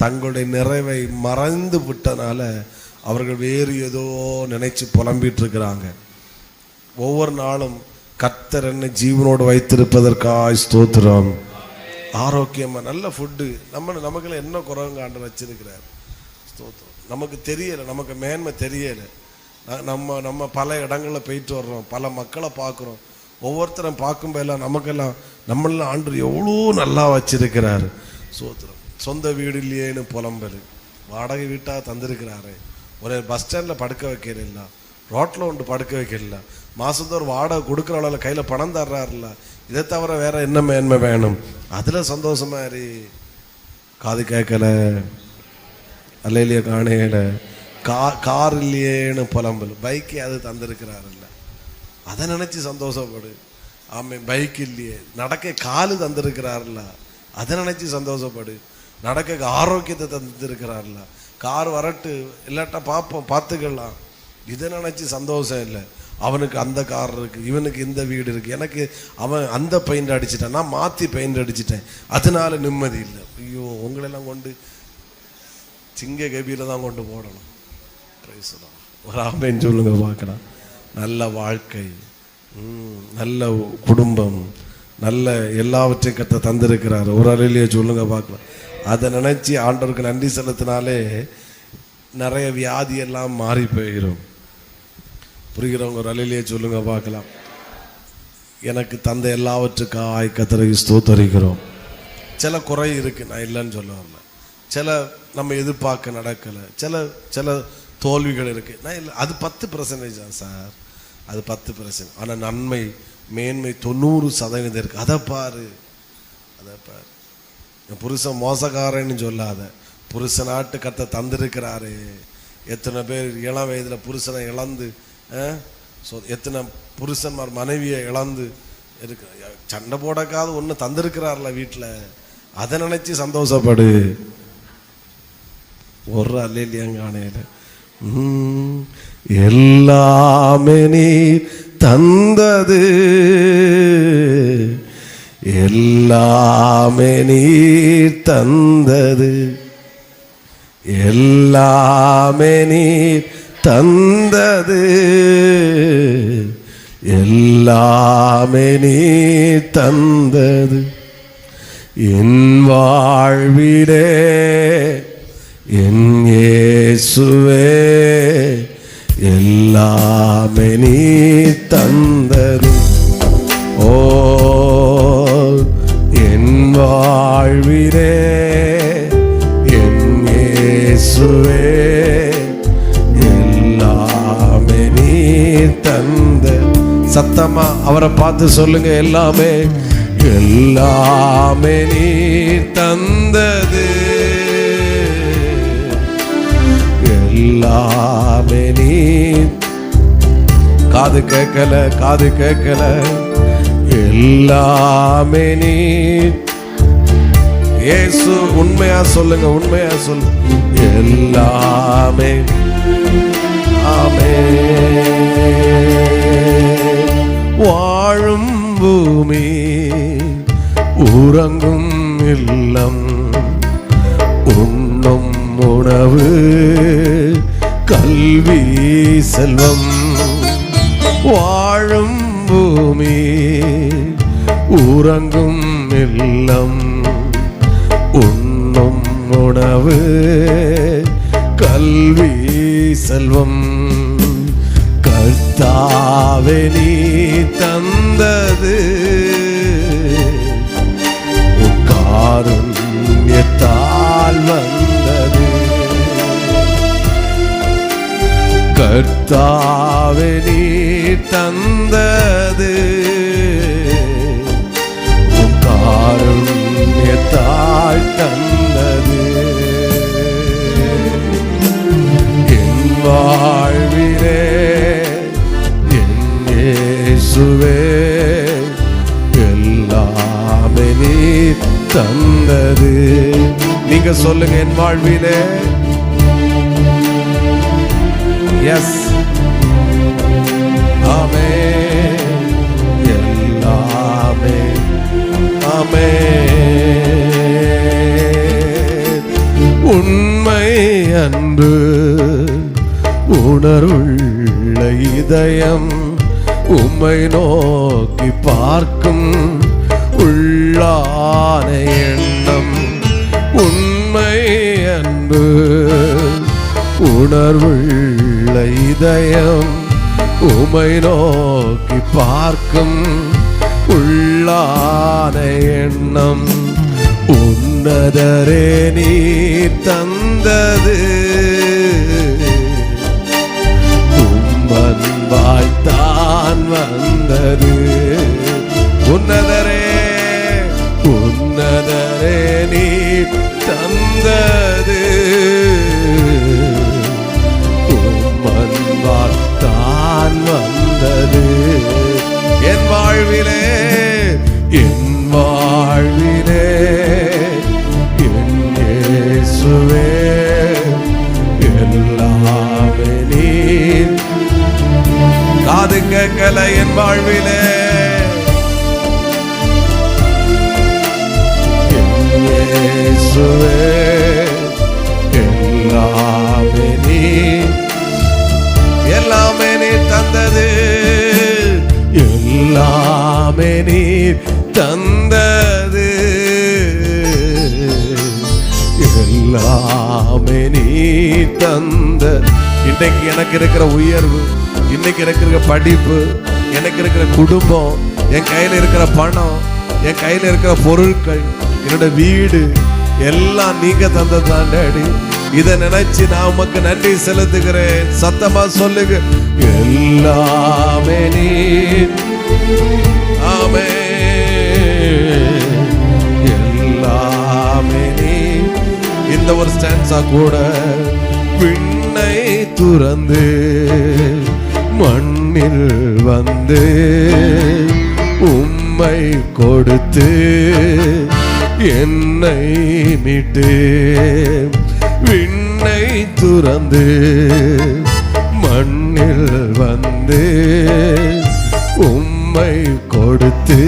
தங்களுடைய நிறைவை மறந்து விட்டனால அவர்கள் வேறு ஏதோ நினைச்சு புலம்பிட்டு இருக்கிறாங்க. ஒவ்வொரு நாளும் கர்த்தர் என்ன ஜீவனோடு வைத்திருப்பதற்காக ஸ்தோத்திரம். ஆரோக்கியமாக நல்ல ஃபுட்டு, நமக்குள்ள என்ன குறைங்க ஆண்டு வச்சிருக்கிறார். ஸ்தோத்திரம். நமக்கு தெரியலை, நமக்கு மேன்மை தெரியலை. நம்ம பல இடங்களில் போயிட்டு வர்றோம், பல மக்களை பார்க்குறோம். ஒவ்வொருத்தரும் பார்க்கும்போதெல்லாம் நமக்கெல்லாம் நம்மளாம் ஆண்டு எவ்வளோ நல்லா வச்சிருக்கிறாரு. ஸ்தோத்திரம். சொந்த வீடு இல்லையேன்னு புலம்பல், வாடகை வீட்டாக தந்திருக்கிறாரு. ஒரு பஸ் ஸ்டாண்டில் படுக்க வைக்கிறதில்ல, ரோட்டில் ஒன்று படுக்க வைக்கிறதில்ல, மாதந்தோறும் வாடகை கொடுக்குற அளவில் கையில் பணம் தர்றாருல்ல. இதை தவிர வேற என்ன மேன்மை வேணும்? அதில் சந்தோஷமா இரு. காது கேட்கல, அல்லையிலேயே காணையில, கார் இல்லையேன்னு புலம்பல், பைக்கு அது தந்திருக்கிறாருல்ல, அதை நினச்சி சந்தோஷப்படு. ஆமே, பைக் இல்லையே, நடக்க காலு தந்திருக்கிறாருல்ல, அதை நினச்சி சந்தோஷப்படு. நடக்க ஆரோக்கியத்தை தந்திருக்கிறாருல்ல, கார் வரட்டு இல்லாட்டா பார்ப்போம், பார்த்துக்கலாம், இதை நினச்சி சந்தோஷம் இல்லை. அவனுக்கு அந்த கார் இருக்குது, இவனுக்கு இந்த வீடு இருக்குது, எனக்கு அவன் அந்த பெயிண்ட் அடிச்சிட்டான், நான் மாற்றி பெயிண்ட் அடிச்சிட்டேன், அதனால நிம்மதி இல்லை. ஐயோ, உங்களெல்லாம் கொண்டு சிங்க கபியில் தான் கொண்டு போடணும். ஒரு ஆமைன்னு சொல்லுங்க பார்க்கலாம். நல்ல வாழ்க்கை, நல்ல குடும்பம், நல்ல எல்லாவற்றையும் கத்த தந்திருக்கிறார். ஒரு அறையிலேயே சொல்லுங்க பார்க்கலாம். அதை நினச்சி ஆண்டவருக்கு நன்றி செலுத்தினாலே நிறைய வியாதியெல்லாம் மாறி போயிடும். புரிகிறவங்க ஒரு அலையிலேயே சொல்லுங்க பார்க்கலாம். எனக்கு தந்த எல்லாவற்றுக்காய் கத்தரை ஸ்தோத்தரிக்கிறோம். சில குறை இருக்கு, நான் இல்லைன்னு சொல்ல வரல. சில நம்ம எதிர்பார்க்க நடக்கலை, சில தோல்விகள் இருக்கு, நான் இல்லை. அது 10% தான் சார், அது 10%. ஆனால் நன்மை மேன்மை 90% இருக்கு. அதை பாரு. என் புருஷன் மோசக்காரன்னு சொல்லாத, புருஷனாட்டு கத்த தந்திருக்கிறாரு. எத்தனை பேர் இளம் வயதில் புருஷனை இழந்து எத்தனை புருஷன்மார் மனைவியை இழந்து இருக்கு, சண்டை போடக்காத ஒன்று தந்திருக்கிறார்ல வீட்டில், அதை நினைச்சு சந்தோஷப்படு. ஒரு அல்லையாங்க ஆணையில எல்லாமே நீ தந்தது, எல்லாமே நீ தந்தது, எல்லாமே நீ தந்தது, எல்லாமே நீ தந்தது. என் வாழ்விலே என் இயேசுவே எல்லாமே நீ தந்தது. ஓ என் வாழ்விலே என் இயேசுவே எல்லாமே நீ தந்த. சத்தமா அவரை பார்த்து சொல்லுங்க, எல்லாமே எல்லாமே நீ தந்தது, எல்லாமே நீ. காது கேட்கல, காது கேட்கல, எல்லாமே நீ. இயேசு உண்மையா சொல்லுங்க, உண்மையா சொல்லு, எல்லாமே. ஆமே. வாழும் பூமி உறங்கும் இல்லம், உண்ணும் உணவு கல்வி செல்வம். வாழும் பூமி உறங்கும் இல்லம், உண்ணும் உணவு கல்வி செல்வம். கர்த்தாவே நீ தந்தது, காருண்யத்தால் வந்தது. கர்த்தாவே நீ தந்தது, காருண்யத்தால் தந்தது. என் வாழ்விலே என் இயேசுவே எல்லாமே நீ தந்தது. நீங்க சொல்லுங்க, என் வாழ்விலே. எஸ், ஆமே, எல்லாமே. ஆமே. உண்மை அன்பு உணர்வுள்ள இதயம் உம்மை நோக்கி பார்க்கும் உள்ளான எண்ணம். உண்மை அன்பு உணர்வுள்ள இதயம் உம்மை நோக்கி பார்க்கும் உள்ளான எண்ணம். உன்னதரே நீ தந்தது, உம்மன்பாய்த்தான் வந்தது. உன்னதரே, உன்னதரே நீ தந்தது, உம்மன்பாய்த்தான் வந்தது. என் வாழ்விலே, என் வாழ்விலே என் இயேசுவே எல்லாமே நீ. காது கேட்கல, என் வாழ்விலே என் இயேசுவே எல்லாமே நீ. எல்லாமே நீ தந்தது, எல்லாமே நீ தந்தது, எல்லாமே நீ தந்த. இன்னைக்கு எனக்கு இருக்கிற உயர்வு, இன்னைக்கு எனக்கு இருக்கிற படிப்பு, எனக்கு இருக்கிற குடும்பம், என் கையில் இருக்கிற பணம், என் கையில் இருக்கிற பொருட்கள், என்னோட வீடு எல்லாம் நீங்க தந்ததான் டாடி. இதை நினைச்சு நான் உமக்கு நன்றி செலுத்துகிறேன். சத்தமா சொல்லுங்க, எல்லாமே நீ. ஆமே, எல்லாமே நீ. இந்த ஒரு ஸ்டான்ஸா கூட, விண்ணை துறந்து மண் மண்ணில் வந்து உம்மை கொடுத்து என்னை மீட்டு விண்ணை துறந்து மண்ணில் வந்து உம்மை கொடுத்து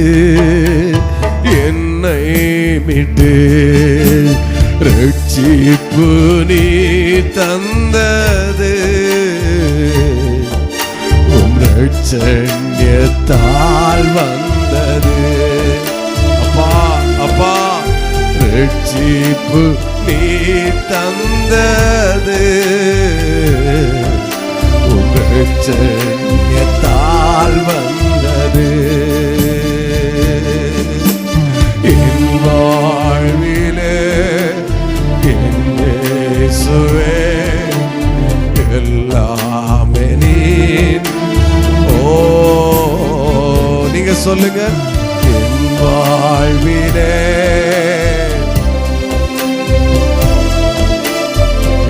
என்னை மீட்டு ரட்சிப்பு நீ தந்தது உம் ரட்சண்யத்தால் வந்தது. அப்பா அப்பா ரட்சிப்பு நீ தந்தது உம் ரட்சண்யத்தால் வந்தது. என் வாழ்விலே என் இயேசுவே எல்லாமே நீர். ஓ நீங்க சொல்லுங்க. என் வாழ்விலே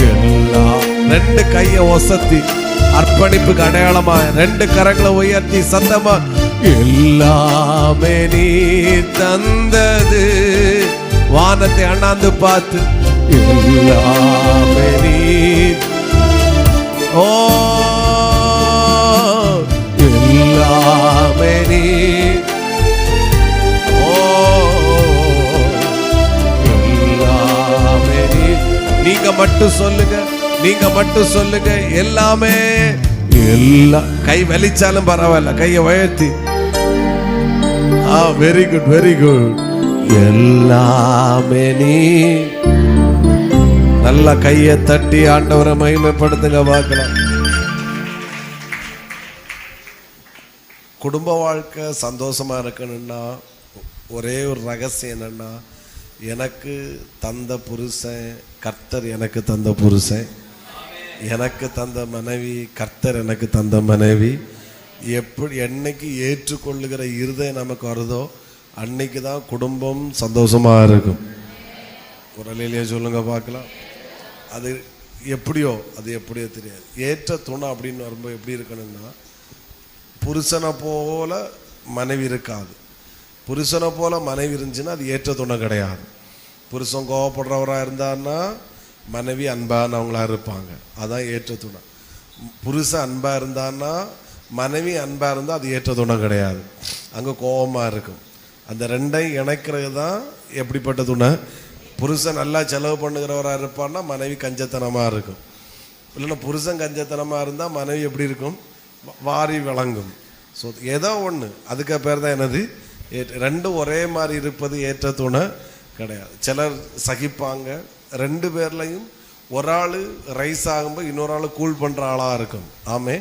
எல்லாம். ரெண்டு கையை ஒசத்தி அர்ப்பணிப்புக்கு அடையாளமா ரெண்டு கரங்களை உயர்த்தி சத்தமா எல்லாமே நீ தந்தது. வானத்தை அண்ணாந்து பார்த்து எல்லாமே நீ. ஓ எல்லாமே நீ. ஓ எல்லாமே நீ. நீங்க மட்டும் சொல்லுங்க, நீங்க மட்டும் சொல்லுங்க. எல்லாமே எல்லாம். கை வலிச்சாலும் பரவாயில்ல, கையை உயர்த்தி. Very good very good. எல்லாமே நீ. நல்ல கையை தட்டி ஆண்டவரை மகிமைப்படுத்துங்க பார்க்கலாம். குடும்ப வாழ்க்கை சந்தோஷமா இருக்கணும்னா ஒரே ஒரு ரகசியம் என்னன்னா, எனக்கு தந்த புருஷன் கர்த்தர், எனக்கு தந்த புருஷன், எனக்கு தந்த மனைவி கர்த்தர், எனக்கு தந்த மனைவி. எப்படி என்னைக்கு ஏற்றுக்கொள்ளுகிற இருதயம் நமக்கு வருதோ அன்னைக்கு தான் குடும்பம் சந்தோஷமா இருக்கும். குரலையிலேயே சொல்லுங்க பார்க்கலாம். அது எப்படியோ தெரியாது. ஏற்ற துணை அப்படின்னு வரும்போது எப்படி இருக்கணும்னா, புருஷனை போல மனைவி இருக்காது. புருஷனை போல மனைவி இருந்துச்சுன்னா அது ஏற்ற துணை கிடையாது. புருஷன் கோவப்படுறவராக இருந்தான்னா மனைவி அன்பானவங்களா இருப்பாங்க, அதான் ஏற்ற துணை. புருஷன் அன்பா இருந்தான்னா மனைவி அன்பா இருந்தால் அது ஏற்ற துணை கிடையாது, அங்கே கோபமாக இருக்கும். அந்த ரெண்டையும் இணைக்கிறது தான் எப்படிப்பட்ட துணை. புருஷன் நல்லா செலவு பண்ணுகிறவராக இருப்பான்னா மனைவி கஞ்சத்தனமாக இருக்கும். இல்லைன்னா புருஷன் கஞ்சத்தனமாக இருந்தால் மனைவி எப்படி இருக்கும், வாரி விளங்கும். ஸோ ஏதோ ஒன்று, அதுக்கு பேர் தான் என்னது, ரெண்டும் ஒரே மாதிரி இருப்பது ஏற்ற துணை கிடையாது. சிலர் சகிப்பாங்க, ரெண்டு பேர்லையும் ஒரு ஆள் ரைஸ் ஆகும்போது இன்னொரு ஆள் கூல் பண்ணுற ஆளாக இருக்கும். ஆமே,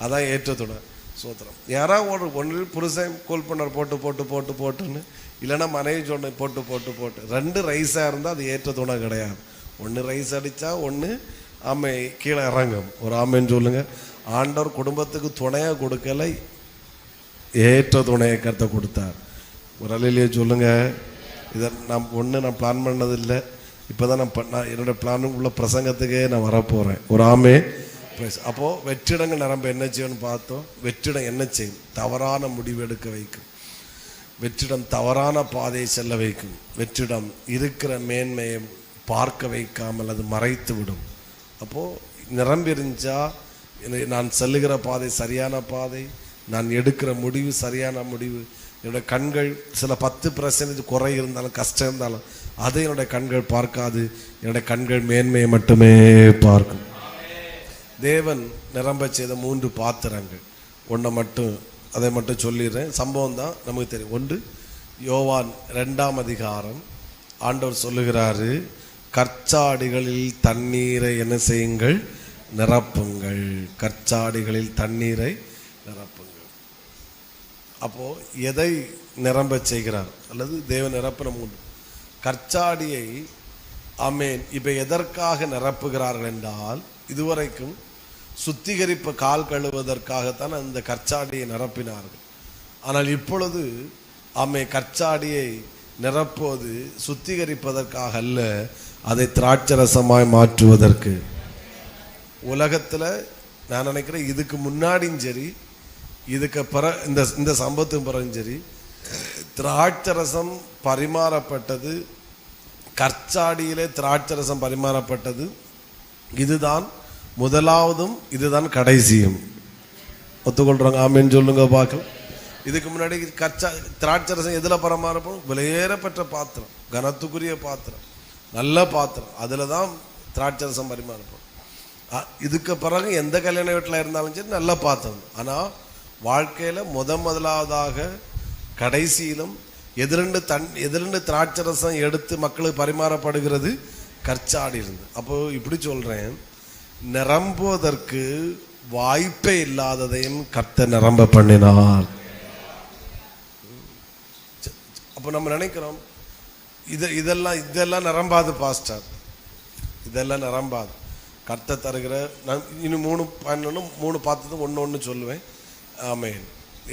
அதான் ஏற்ற துணை. சோத்திரம். யாராவது ஒன்று புருஷன் கூல் பண்ணர் போட்டுன்னு, இல்லைன்னா மனைவி சொன்ன போட்டு ரெண்டு ரைஸாக இருந்தால் அது ஏற்ற துணை கிடையாது. ஒன்று ரைஸ் அடித்தா ஒன்று ஆமை கீழே இறங்கும். ஒரு ஆமைன்னு சொல்லுங்க. ஆண்டவர் குடும்பத்துக்கு துணையாக கொடுக்கல, ஏற்ற துணையை கருத்தை கொடுத்தார். ஒரு அலையிலேயே சொல்லுங்க. இதை நான் பிளான் பண்ணதில்லை. இப்போ தான் நான் என்னோடய பிளான் உள்ள பிரசங்கத்துக்கே நான் வரப்போகிறேன். ஒரு ஆமே. அப்போது வெற்றிடங்கள் நிரம்ப என்ன செய்யணும்னு பார்த்தோம். வெற்றிடம் என்ன செய்யும், தவறான முடிவு எடுக்க வைக்கும். வெற்றிடம் தவறான பாதையை செல்ல வைக்கும். வெற்றிடம் இருக்கிற மேன்மையை பார்க்க வைக்காமல் அது மறைத்து விடும். அப்போது நிரம்பி இருந்துச்சா நான் செல்லுகிற பாதை சரியான பாதை, நான் எடுக்கிற முடிவு சரியான முடிவு. என்னுடைய கண்கள் சில 10% குறை இருந்தாலும் கஷ்டம் இருந்தாலும் அதை என்னுடைய கண்கள் பார்க்காது. என்னுடைய கண்கள் மேன்மையை மட்டுமே பார்க்கும். தேவன் நிரம்ப செய்த 3 பாத்திரங்கள், ஒன்றை மட்டும் அதை மட்டும் சொல்லிடுறேன். சம்பவம் தான் நமக்கு தெரியும். ஒன்று, யோவான் 2ஆம் அதிகாரம். ஆண்டவர் சொல்லுகிறாரு, கற்சாடிகளில் தண்ணீரை என்ன செய்யுங்கள், நிரப்புங்கள். கற்சாடிகளில் தண்ணீரை நிரப்புங்கள். அப்போ எதை நிரம்ப செய்கிறார், அல்லது தேவன் நிரப்பின 3 கற்சாடியை. ஆமேன். இப்போ எதற்காக நிரப்புகிறார்கள் என்றால், இதுவரைக்கும் சுத்திகரிப்பு கால் கழுவதற்காகத்தான் அந்த கற்சாடியை நிரப்பினார்கள். ஆனால் இப்பொழுது கற்சாடியை நிரப்புவது சுத்திகரிப்பதற்காக அல்ல, அதை திராட்சரசமாய் மாற்றுவதற்கு. உலகத்தில் நான் நினைக்கிறேன் இதுக்கு முன்னாடியும் சரி இதுக்கு இந்த சம்பவத்துக்கு பிறகு சரி, திராட்சரசம் பரிமாறப்பட்டது, கற்சாடியிலே திராட்சரசம் பரிமாறப்பட்டது. இதுதான் முதலாவதும் இதுதான் கடைசியும். ஒத்துக்கொள்றாங்க? ஆமேன்னு சொல்லுங்க பார்க்கலாம். இதுக்கு முன்னாடி திராட்சரசம் எதுல பரிமாறப்படும்? விலையேறப்பட்ட பாத்திரம், கனத்துக்குரிய பாத்திரம், நல்ல பாத்திரம், அதுல தான் திராட்சரசம் பரிமாறப்படும். இதுக்கு பிறகு எந்த கல்யாண வீட்டில் இருந்தாலும் சரி நல்ல பாத்திரம். ஆனா வாழ்க்கையில முதலாவதாக கடைசியிலும் எதிரண்டு திராட்சரசம் எடுத்து மக்களுக்கு பரிமாறப்படுகிறது கற்சாடி இருந்து. அப்போ இப்படி சொல்றேன், நிரம்புவதற்கு வாய்ப்பே இல்லாததையும் கர்த்தர் நிரம்ப பண்ணினார். அப்போ நம்ம நினைக்கிறோம் இதெல்லாம் நிரம்பாது பாஸ்டர், இதெல்லாம் நிரம்பாது. கர்த்தர் தருகிற நான் இன்னும் 3 பார்த்தது ஒன்று சொல்லுவேன். ஆமேன்.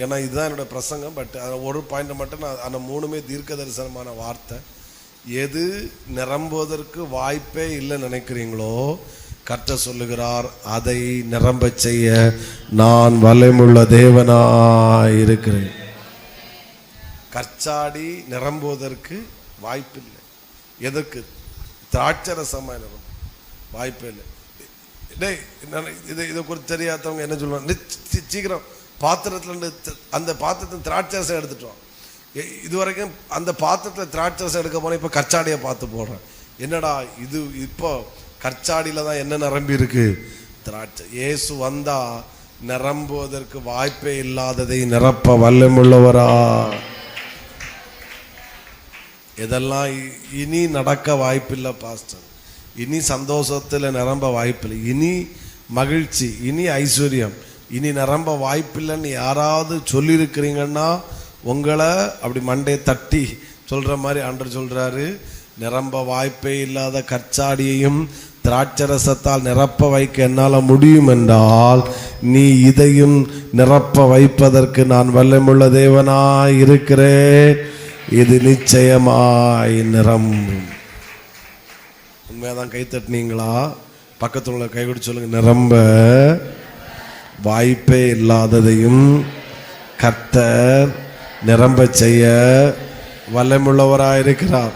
ஏன்னா இதுதான் என்னோட பிரசங்கம். பட் ஒரு பாயிண்ட் மட்டும் நான், அந்த 3மே தீர்க்க தரிசனமான வார்த்தை. எது நிரம்புவதற்கு வாய்ப்பே இல்லை நினைக்கிறீங்களோ கர்த்தர் சொல்லுகிறார், அதை நிரம்ப செய்ய நான் வல்லமையுள்ள தேவனாய் இருக்கிறேன். கற்சாடி நிரம்புவதற்கு வாய்ப்பில்லை. எதற்கு? திராட்சரசமாக நிரம்ப வாய்ப்பே இல்லை. இதை குறித்து தெரியாதவங்க என்ன சொல்லுவாங்க, சீக்கிரம் பாத்திரத்துல அந்த பாத்திரத்தின் திராட்சரசம் எடுத்துட்டோம். இதுவரைக்கும் அந்த பாத்திரத்தில் திராட்சரசம் எடுக்க போன இப்ப கற்சாடியை பார்த்து போடுறேன். என்னடா இது, இப்போ கற்சாடியில தான் என்ன நிரம்பி இருக்கு? திராட்சை. இயேசு வந்தா நிரம்புவதற்கு வாய்ப்பே இல்லாததை நிரப்ப வல்லமுள்ளவரா. இதெல்லாம் இனி நடக்க வாய்ப்பில்லை பாஸ்டர். இனி சந்தோஷத்துல நிரம்ப வாய்ப்பில்லை, இனி மகிழ்ச்சி, இனி ஐஸ்வர்யம், இனி நிரம்ப வாய்ப்பில்லைன்னு யாராவது சொல்லியிருக்கிறீங்கன்னா உங்களை அப்படி மண்டையை தட்டி சொல்ற மாதிரி ஆண்டவர் சொல்றாரு, நிரம்ப வாய்ப்பே இல்லாத கற்சாடியையும் திராட்சரசத்தால் நிரப்ப வைக்க என்னால முடியும் என்றால் நீ இதையும் நிரப்ப வைப்பதற்கு நான் வல்லமுள்ள தேவனாய் இருக்கிறேன். இது நிச்சயமாய் நிரம்பும். உண்மையாதான் கை தட்டினீங்களா? பக்கத்துல உள்ள கை கொடுத்து சொல்லுங்க, நிரம்ப வாய்ப்பே இல்லாததையும் கர்த்தர் நிரம்ப செய்ய வல்லமுள்ளவராயிருக்கிறார்.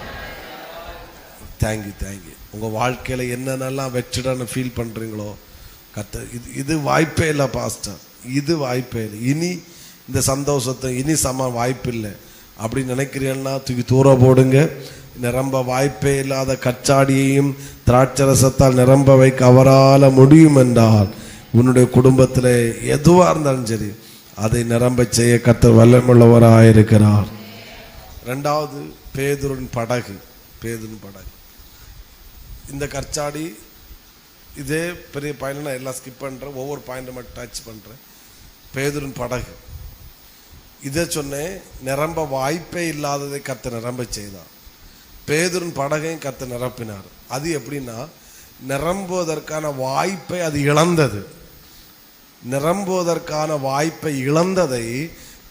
Thank you thank you. உங்க வாழ்க்கையில என்னென்னலாம் வெற்றிடான்னு ஃபீல் பண்றீங்களோ கர்த்தர், இது வாய்ப்பே இல்லை பாஸ்டர், இது வாய்ப்பே இல்லை, இனி இந்த சந்தோஷத்தை இனி வாய்ப்பு இல்லை அப்படின்னு நினைக்கிறீங்கன்னா தூக்கி தூர போடுங்க. நிரம்ப வாய்ப்பே இல்லாத கற்சாடியையும் திராட்சரசத்தால் நிரம்ப வைக்க அவரால் முடியும் என்றால் உன்னுடைய குடும்பத்தில் எதுவாக இருந்தாலும் சரி அதை நிரம்ப செய்ய கர்த்தர் வல்லமுள்ளவராயிருக்கிறார். 2வது பேதுருவின் படகு. இந்த கற்சாடி இதே பெரிய பாயிண்ட், நான் எல்லாம் ஸ்கிப் பண்றேன், ஒவ்வொரு பாயிண்ட் மட்டும் டச் பண்றேன். பேதுருவின் படகு இதை சொன்னேன், நிரம்ப வாய்ப்பே இல்லாததை கர்த்தர் நிரம்ப செய்தார். பேதுருவின் படகையும் கர்த்தர் நிரப்பினார். அது எப்படின்னா, நிரம்புவதற்கான வாய்ப்பை அது இழந்தது. நிரம்புவதற்கான வாய்ப்பை இழந்ததை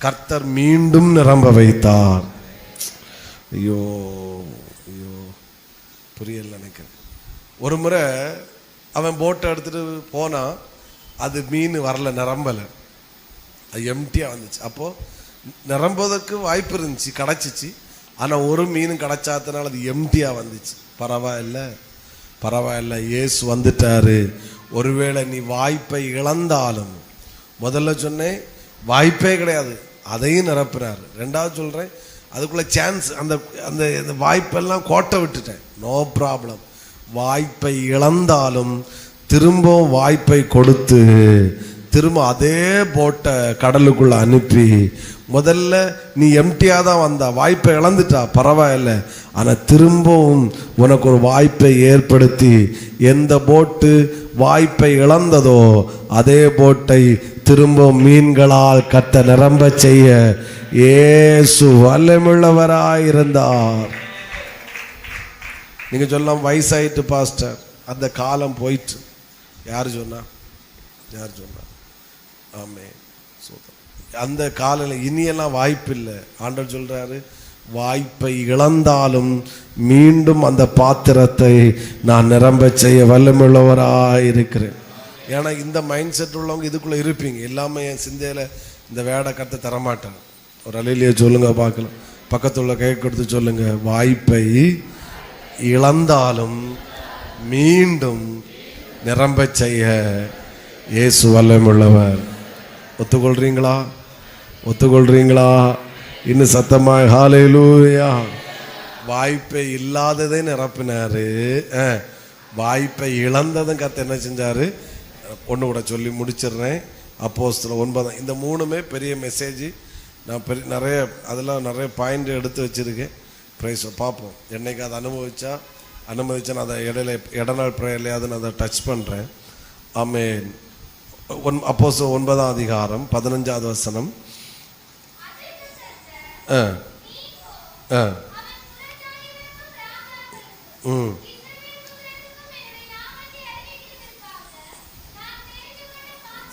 கர்த்தர் மீண்டும் நிரம்ப வைத்தார். ஐயோ ஐயோ, புரியல நினைக்கிறேன். ஒரு முறை அவன் போட்டை எடுத்துட்டு போனா அது மீன் வரல, நிரம்பல, அது எம்டியா வந்துச்சு. அப்போ நிரம்புவதற்கு வாய்ப்பு இருந்துச்சு, கிடைச்சிச்சு. ஆனா ஒரு மீன் கிடைச்சாதனால அது எம்டியா வந்துச்சு. பரவாயில்ல, இயேசு வந்துட்டாரு. ஒருவேளை நீ வாய்ப்பை இழந்தாலும், முதல்ல சொன்னேன் வாய்ப்பே கிடையாது, அதையும் நிரப்புறாரு. 2வது சொல்றேன் அதுக்குள்ள சான்ஸ், அந்த வாய்ப்பெல்லாம் கோட்டை விட்டுட்டேன், நோ ப்ராப்ளம். வாய்ப்பை இழந்தாலும் திரும்பவும் வாய்ப்பை கொடுத்து திரும்ப அதே போட்டை கடலுக்குள்ள அனுப்பி, முதல்ல நீ எம்டியா தான் வந்தா, வாய்ப்பை இழந்துட்டா பரவாயில்ல, ஆனா திரும்பவும் உனக்கு ஒரு வாய்ப்பை ஏற்படுத்தி எந்த போட்டு வாய்ப்பை இழந்ததோ அதே போட்டை திரும்பவும் மீன்களால் கத்த நிரம்ப செய்ய இயேசு வல்லமுள்ளவராயிருந்தார். நீங்க சொல்லலாம் வயசாயிட்டு பாஸ்டர், அந்த காலம் போயிட்டு. யார் சொன்னா? ஆமே, அந்த காலையில் இனியெல்லாம் வாய்ப்பு இல்லை. ஆண்டவர் சொல்றாரு, வாய்ப்பை இழந்தாலும் மீண்டும் அந்த பாத்திரத்தை நான் நிரம்ப செய்ய வல்லமுள்ளவராயிருக்கிறேன். ஏன்னா இந்த மைண்ட் செட் உள்ளவங்க இதுக்குள்ள இருப்பீங்க. எல்லாமே என் சிந்தையில இந்த வேடை கத்த தரமாட்டார். ஒரு அலையிலேயே சொல்லுங்க பார்க்கலாம். பக்கத்துள்ள கை கொடுத்து சொல்லுங்க, வாய்ப்பை இழந்தாலும் மீண்டும் நிரம்ப செய்ய இயேசு வல்லமையுள்ளவர். ஒத்துக்கொள்றீங்களா? ஒத்துக்கொள்றீங்களா? இன்னும் சத்தமாக ஹல்லேலூயா. வாய்ப்பை இல்லாததை நிரப்பினாரு, வாய்ப்பை இழந்ததும் கத்த என்ன செஞ்சாரு? ஒன்று கூட சொல்லி முடிச்சிடுறேன். அப்போஸ்தலர் 9. இந்த 3மே பெரிய மெசேஜ். நான் நிறைய அதெல்லாம் நிறைய பாயிண்ட் எடுத்து வச்சுருக்கேன். ப்ரைஸ் பார்ப்போம். என்னைக்கு அதை அனுமதிச்சா நான் அதை இடநாள் ப்ரேயர்லையாவது நான் அதை டச் பண்ணுறேன். ஆமென். அப்போஸ்தலர் 9ஆம் அதிகாரம் 15வது வசனம்.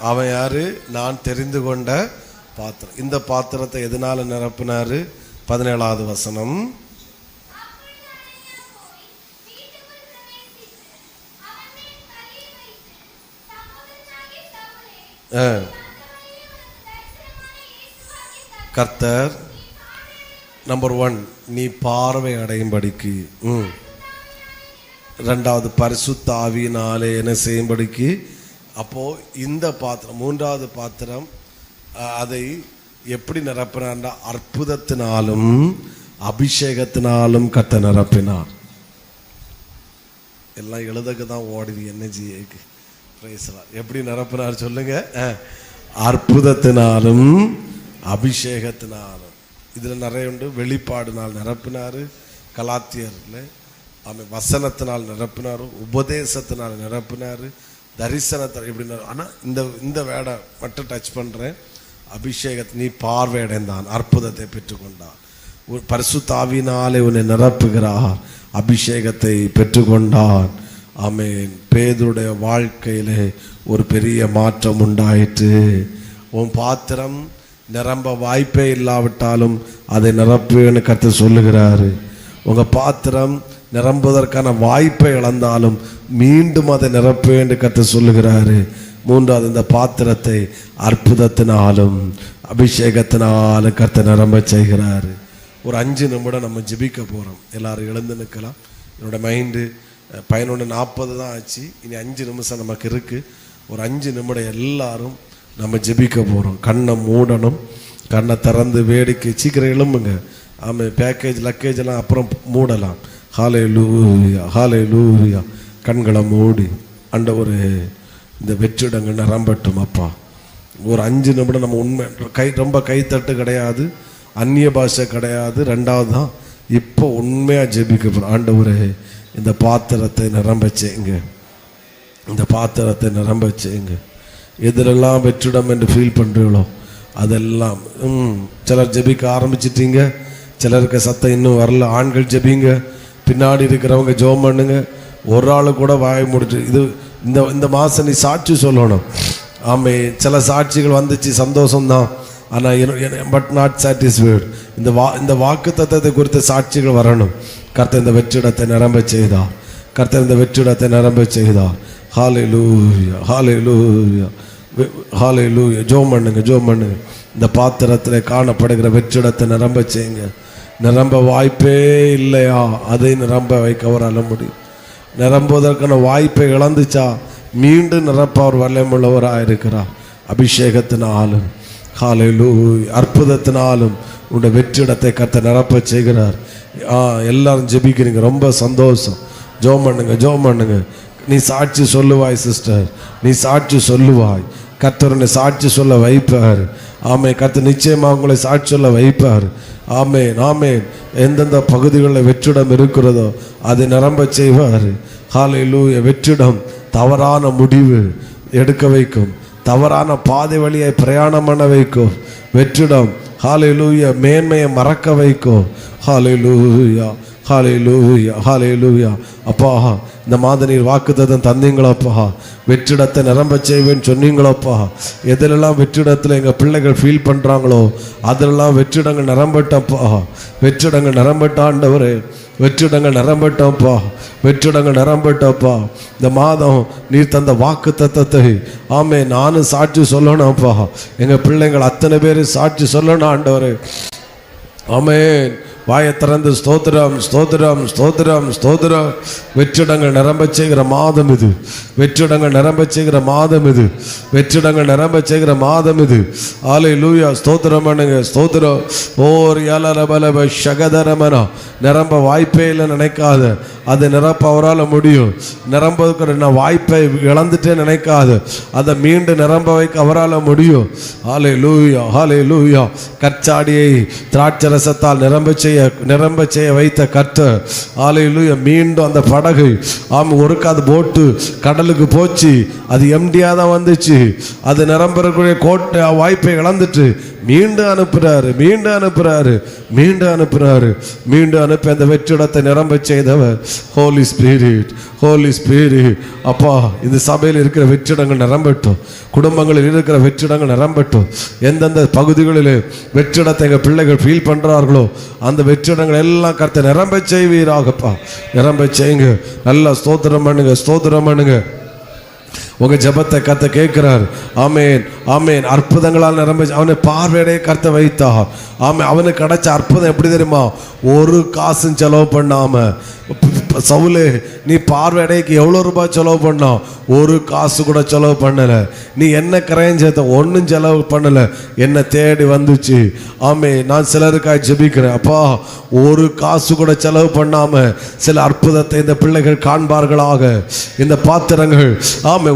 அவன் யாரு? நான் தெரிந்து கொண்ட பாத்திரம். இந்த பாத்திரத்தை எதனால நிரப்பினாரு? 17வது வசனம். கர்த்தர் நம்பர் 1 நீ பார்வை அடையும்படிக்கு, 2வது பரிசுத்த ஆவியினாலே என்ன செய்யும்படிக்கு. அப்போ இந்த பாத்திரம் 3வது பாத்திரம் அதை எப்படி நிரப்பினார்? அற்புதத்தினாலும் அபிஷேகத்தினாலும் கத்த நிரப்பினார். எல்லாம் எழுதக்கு தான் ஓடுது என்ன ஜிஏக்கு. எப்படி நிரப்பினார் சொல்லுங்க? அற்புதத்தினாலும் அபிஷேகத்தினாலும். இதுல நிறைய உண்டு. வெளிப்பாடுனால் நிரப்பினாரு, கலாத்தியர்ல வசனத்தினால் நிரப்பினாரு, உபதேசத்தினால் நிரப்பினாரு, தரிசனத்தை இப்படி. ஆனா இந்த வேடை மட்டும் டச் பண்றேன். அபிஷேகத்தை நீ பார்வையடைந்தான், அற்புதத்தை பெற்றுக்கொண்டான். பரிசுத்த ஆவியினாலே உன்னை நிரப்புகிறார், அபிஷேகத்தை பெற்றுக்கொண்டான். ஆமென். பேதுருடைய வாழ்க்கையிலே ஒரு பெரிய மாற்றம் உண்டாயிற்று. உன் பாத்திரம் நிரம்ப வாய்ப்பே இல்லாவிட்டாலும் அதை நிரப்புன்னு கர்த்தர் சொல்லுகிறாரு. உங்க பாத்திரம் நிரம்புவதற்கான வாய்ப்பை இழந்தாலும் மீண்டும் அதை நிரப்புன்னு கர்த்தர் சொல்லுகிறாரு. 3வது இந்த பாத்திரத்தை அற்புதத்தினாலும் அபிஷேகத்தினாலும் கர்த்தர் நிரம்ப செய்கிறாரு. ஒரு 5 நிமிடம் நம்ம ஜெபிக்க போறோம். எல்லாரும் எழுந்து நிற்கலாம். என்னோட மைண்டு 11:40 தான் ஆச்சு. இனி 5 நிமிஷம் நமக்கு இருக்கு. ஒரு 5 நிமிடம் எல்லாரும் நம்ம ஜெபிக்க போறோம். கண்ணை மூடணும், கண்ணை திறந்து வேடிக்கை. சீக்கிரம் எழும்புங்க. ஆமாம், பேக்கேஜ் லக்கேஜ் எல்லாம் அப்புறம் மூடலாம். ஹல்லேலூயா, ஹல்லேலூயா. கண்களை மூடி ஆண்டவரே இந்த வெற்றிடங்கள் நிரம்பட்டும் அப்பா. ஒரு 5 நிமிடம் நம்ம உண்மை ரொம்ப கைத்தட்டு கிடையாது, அந்நிய பாஷை கிடையாது. 2வது தான் இப்போ உண்மையாக ஜெபிக்க போகிறோம். ஆண்டவரே இந்த பாத்திரத்தை நிரம்ப செய்யுங்க, இந்த பாத்திரத்தை நிரம்ப செய்யுங்க. எதிரெல்லாம் வெற்றிடம் என்று ஃபீல் பண்ணுறீங்களோ அதெல்லாம். சிலர் ஜெபிக்க ஆரம்பிச்சிட்டீங்க, சிலருக்கு சத்தம் இன்னும் வரல. ஆண்கள் ஜெபிங்க, பின்னாடி இருக்கிறவங்க ஜெபம் பண்ணுங்க. ஒரு ஆளு கூட வாய் முடிச்சு. இது இந்த மாதம் நீ சாட்சி சொல்லணும். ஆமே, சில சாட்சிகள் வந்துச்சு, சந்தோஷம்தான். ஆனால் பட் நாட் சாட்டிஸ்ஃபைடு. இந்த வாக்கு தத்தத்தை குறித்த சாட்சிகள் வரணும். கர்த்தர் இந்த வெற்றிடத்தை நிரம்ப செய்தார், கர்த்தர் இந்த வெற்றிடத்தை நிரம்ப செய்தார். ஹல்லேலூயா, ஹல்லேலூயா, ஹல்லேலூயா. ஜெபம் பண்ணுங்க, ஜெபம் பண்ணுங்க. இந்த பாத்திரத்தில் காணப்படுகிற வெற்றிடத்தை நிரம்ப செய்யுங்க. நிரம்ப வாய்ப்பே இல்லையா, அதை நிரம்ப வைக்க அவரால் முடியும். நிரம்புவதற்கான வாய்ப்பை இழந்துச்சா மீண்டும் நிரப்ப அவர் வல்லமையுள்ளவராக இருக்கிறார். அபிஷேகத்தினாலும் ஹல்லேலூயா அற்புதத்தினாலும் உன்னுடைய வெற்றிடத்தை கர்த்தர் நிரப்ப செய்கிறார். எல்லாரும் ஜெபிக்கிறீங்க, ரொம்ப சந்தோஷம். ஜெபம் பண்ணுங்க, ஜெபம் பண்ணுங்க. நீ சாட்சி சொல்லுவாய் சிஸ்டர், நீ சாட்சி சொல்லுவாய். கர்த்தர் உன்னை சாட்சி சொல்ல வைப்பார். ஆமே, கர்த்தர் நிச்சயமாக உங்களை சாட்சி சொல்ல வைப்பார். ஆமேன், ஆமேன். எந்தெந்த பகுதிகளில் வெற்றிடம் இருக்கிறதோ அதை நிரம்ப செய்வார். ஹல்லேலூயா. வெற்றிடம் தவறான முடிவு எடுக்க வைக்கும், தவறான பாதை வழியை பிரயாணம் பண்ண வைக்கும். வெற்றிடம் ஹல்லேலூயா மேன்மையை மறக்க வைக்கும். ஹல்லேலூயா. ஹல்லேலூயா, ஹல்லேலூயா. அப்பா, இந்த மாத நீர் வாக்குத்தத்தம் தந்தீங்களப்பா, வெற்றிடத்தை நிரம்ப செய்வேன்னு சொன்னீங்களப்பா. எதிலெல்லாம் வெற்றிடத்தில் எங்கள் பிள்ளைகள் ஃபீல் பண்ணுறாங்களோ அதிலெல்லாம் வெற்றிடங்கள் நிரம்பட்டப்பா, வெற்றிடங்கள் நிரம்பட்டாண்டவரே, வெற்றிடங்கள் நிரம்பட்டப்பா, வெற்றிடங்கள் நிரம்பட்டப்பா. இந்த மாதம் நீர் தந்த வாக்கு தத்தத்தை ஆமே நானும் சாட்சி சொல்லணும்ப்பா. எங்கள் பிள்ளைங்கள் அத்தனை பேர் சாட்சி சொல்லணும் ஆண்டவரே. ஆமென். வாயை திறந்து ஸ்தோத்திரம், ஸ்தோத்திரம், ஸ்தோத்திரம், ஸ்தோத்திரம். வெற்றிடங்கள் நிரம்ப செய்கிற மாதம் இது, வெற்றிடங்கள் நிரம்ப செய்கிற மாதம் இது, வெற்றிடங்கள் நிரம்ப செய்கிற மாதம் இது. ஹல்லேலூயா. ஸ்தோத்திரம் பண்ணுங்க, ஸ்தோத்திரம். ஓர் யலரபலப ஷகதரமனா. நிரம்ப வாய்ப்பே இல்லை நினைக்காத, அதை நிரப்ப அவரால் முடியும். நிரம்புக்கிற நான் வாய்ப்பை இழந்துட்டே நினைக்காத, அதை மீண்டும் நிரம்ப வைக்க அவரால் முடியும். ஹல்லேலூயா, ஹல்லேலூயா. கற்சாடியை திராட்சை ரசத்தால் நிரம்ப செய்ய வைத்த கர்த்தர், ஹல்லேலூயா, மீண்டும் அந்த படகு ஒரு காது போட்டு கடலுக்கு போச்சு, அது எம்டியாக தான் வந்துச்சு. அது நிரம்பக்கூடிய கோட்டை வாய்ப்பை இழந்துட்டு மீண்டும் அனுப்புறாரு, மீண்டும் அனுப்புறாரு, மீண்டும் அனுப்புறாரு, மீண்டும் அனுப்பி அந்த வெற்றிடத்தை நிரம்ப செய்தவர் ஹோலி ஸ்பிரிட், ஹோலி ஸ்பிரிட். அப்பா, இந்த சபையில் இருக்கிற வெற்றிடங்கள் நிரம்பட்டும், குடும்பங்களில் இருக்கிற வெற்றிடங்கள் நிரம்பட்டும். எந்தெந்த பகுதிகளில் வெற்றிடத்தை எங்கள் பிள்ளைகள் ஃபீல் பண்ணுறார்களோ அந்த வெற்றிடங்கள் எல்லாம் கர்த்தர் நிரம்ப செய்வீராகப்பா, நிரம்ப செய்யுங்க. நல்லா ஸ்தோத்திரம் பண்ணுங்க, ஸ்தோத்திரம் பண்ணுங்க. உங்க ஜபத்தை கர்த்த கேட்கிறார். ஆமேன், ஆமேன். அற்புதங்களால் நிரம்ப அவனை பார்வையிடையே கர்த்த வைத்தா. ஆமே, அவனுக்கு கிடைச்ச அற்புதம் எப்படி தெரியுமா? ஒரு காசும் செலவு பண்ணாம. சவுலே, நீ பார்வையடைக்கு எவ்வளோ ரூபாய் செலவு பண்ணோம்? ஒரு காசு கூட செலவு பண்ணலை. நீ என்ன கரையும் சேர்த்த? ஒன்றும் செலவு பண்ணலை. என்னை தேடி வந்துச்சு. ஆமே, நான் சிலருக்காக ஜெபிக்கிறேன். அப்பா, ஒரு காசு கூட செலவு பண்ணாமல் சில அற்புதத்தை இந்த பிள்ளைகள் காண்பார்களாக. இந்த பாத்திரங்கள் ஆமே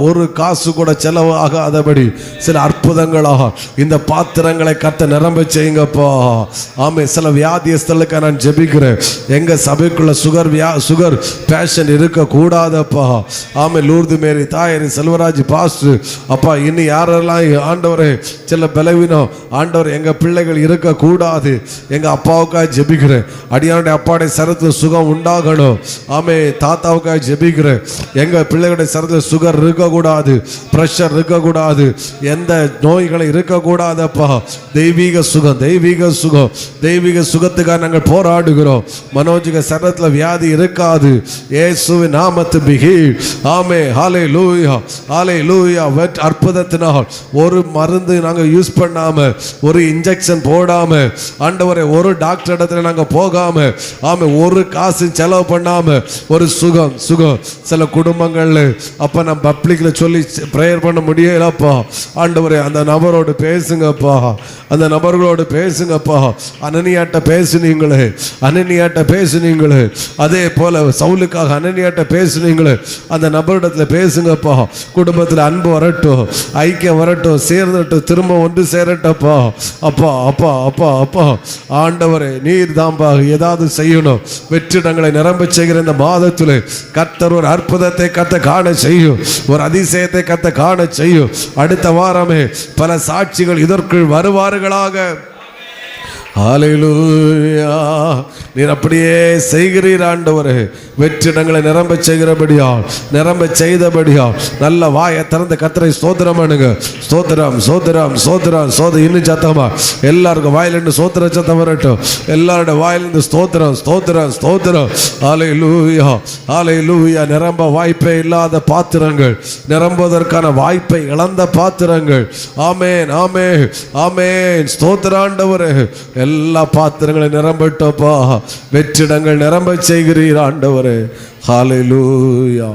ஒரு காசு கூட செலவு ஆகாதபடி சில அற்புதங்களாக இந்த பாத்திரங்களை கர்த்த நிரம்ப செய்யுங்கப்பா. ஆமே, சில வியாதியஸ்தலுக்கு நான் ஜெபிக்கிறேன். எங்கள் சபைக்குள்ள சுகர் பேஷன் இருக்கக்கூடாதப்பா. ஆமே, லூர்து மேரி தாயரி செல்வராஜ் பாஸ்டர், அப்பா, இன்னும் யாரெல்லாம் ஆண்டவரே சில பலவீனம் ஆண்டவர் எங்கள் பிள்ளைகள் இருக்கக்கூடாது. எங்கள் அப்பாவுக்காக ஜெபிக்கிறேன். அடியானுடைய அப்பாவுடைய சரத்தில் சுகம் உண்டாகணும். ஆமே, தாத்தாவுக்காக ஜெபிக்கிறேன். எங்கள் பிள்ளைகளுடைய சரத்தில் சுகர் இருக்கக்கூடாது, ப்ரெஷர் இருக்கக்கூடாது, எந்த நோய்களை இருக்கக்கூடாதப்பா. தெய்வீக சுகம், தெய்வீக சுகம், தெய்வீக சுகத்துக்காக நாங்கள் போராடுகிறோம். மனோஜிக சரத்தில் வியாதி இருக்காது, இயேசுவின் நாமத்தில் பிகி. ஆமே, ஹல்லேலூயா, ஹல்லேலூயா. அற்புதத்தினால் ஒரு மருந்து நாங்கள் யூஸ் பண்ணாம, ஒரு இன்ஜெக்ஷன் போடாம, ஆண்டவரே ஒரு டாக்டர் இடத்துல நாங்கள் போகாம, ஆமே, ஒரு காசு செலவு பண்ணாம ஒரு சுகம், சுகம். சில குடும்பங்கள்ல அப்ப நம்ம பப்ளிக்ல சொல்லி பிரேயர் பண்ண முடியலப்பா. ஆண்டவரே, அந்த நபரோடு பேசுங்கப்பா, அந்த நபர்களோடு பேசுங்கப்பா. அனனியாட்ட பேசுனீங்களே, அனனியாட்ட பேசுனீங்களே, அதே போல சவுலுக்காக அனனியாட்ட பேசுனீங்களே, அந்த நபரிடத்துல பேசுங்கப்பா. குடும்பத்தில் அன்பு வரட்டும், ஐக்கியம் வரட்டும், சேர்ந்துட்டும், திரும்ப ஒன்று சேரட்டப்பா. அப்பா, அப்பா, அப்பா, அப்பா, ஆண்டவரே, நீர் தாம்பா ஏதாவது செய்யணும். வெற்றிடங்களை நிரம்ப செய்கிற இந்த மாதத்தில் கர்த்தர் ஒரு அற்புதத்தை கர்த்த காண செய்யும், ஒரு அதிசயத்தை கர்த்த காண செய்யும். அடுத்த வாரமே பல சாட்சிகள் இதற்குள் வருவார்களாக. ஹல்லேலூயா. நீர் அப்படியே செய்கிறீர் ஆண்டவரே. வெற்றிடங்களை நிரம்ப செய்கிறபடியால், நிரம்ப செய்தபடியால் நல்ல வாயை திறந்த கர்த்தரை ஸ்தோத்திரம் பண்ணுங்க. ஸ்தோத்திரம், ஸ்தோத்திரம், ஸ்தோத்திரம், ஸ்தோத்திரம். இன்னும் சத்தமா எல்லாருக்கும் வாயிலிருந்து ஸ்தோத்திர சத்தம் வரட்டும். எல்லாருடைய வாயிலிருந்து ஸ்தோத்திரம், ஸ்தோத்திரம், ஸ்தோத்திரம். ஹல்லேலூயா, ஹல்லேலூயா. நிரம்ப வாய்ப்பே இல்லாத பாத்திரங்கள், நிரம்புவதற்கான வாய்ப்பை இழந்த பாத்திரங்கள். ஆமேன், ஆமேன், ஆமேன். ஸ்தோத்திர ஆண்டவரே. எல்லா பாத்திரங்களும் நிரம்பட்டப்பா. வெற்றிடங்கள் நிரம்ப செய்கிறீர் ஆண்டவரே. ஹல்லேலூயா.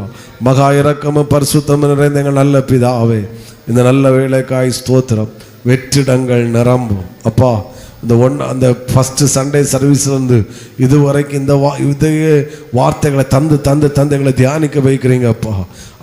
மகா இரக்கமும் பரிசுத்தமும் நிறைந்த எங்கள் நல்ல பிதாவே, இந்த நல்ல வேளைக்காய் ஸ்தோத்திரம். வெற்றிடங்கள் நிரம்பும் அப்பா. அந்த ஃபஸ்ட்டு சண்டே சர்வீஸ்லேருந்து இதுவரைக்கும் இதையே வார்த்தைகளை தந்து தந்து தந்து எங்களை தியானிக்க வைக்கிறீங்க அப்பா.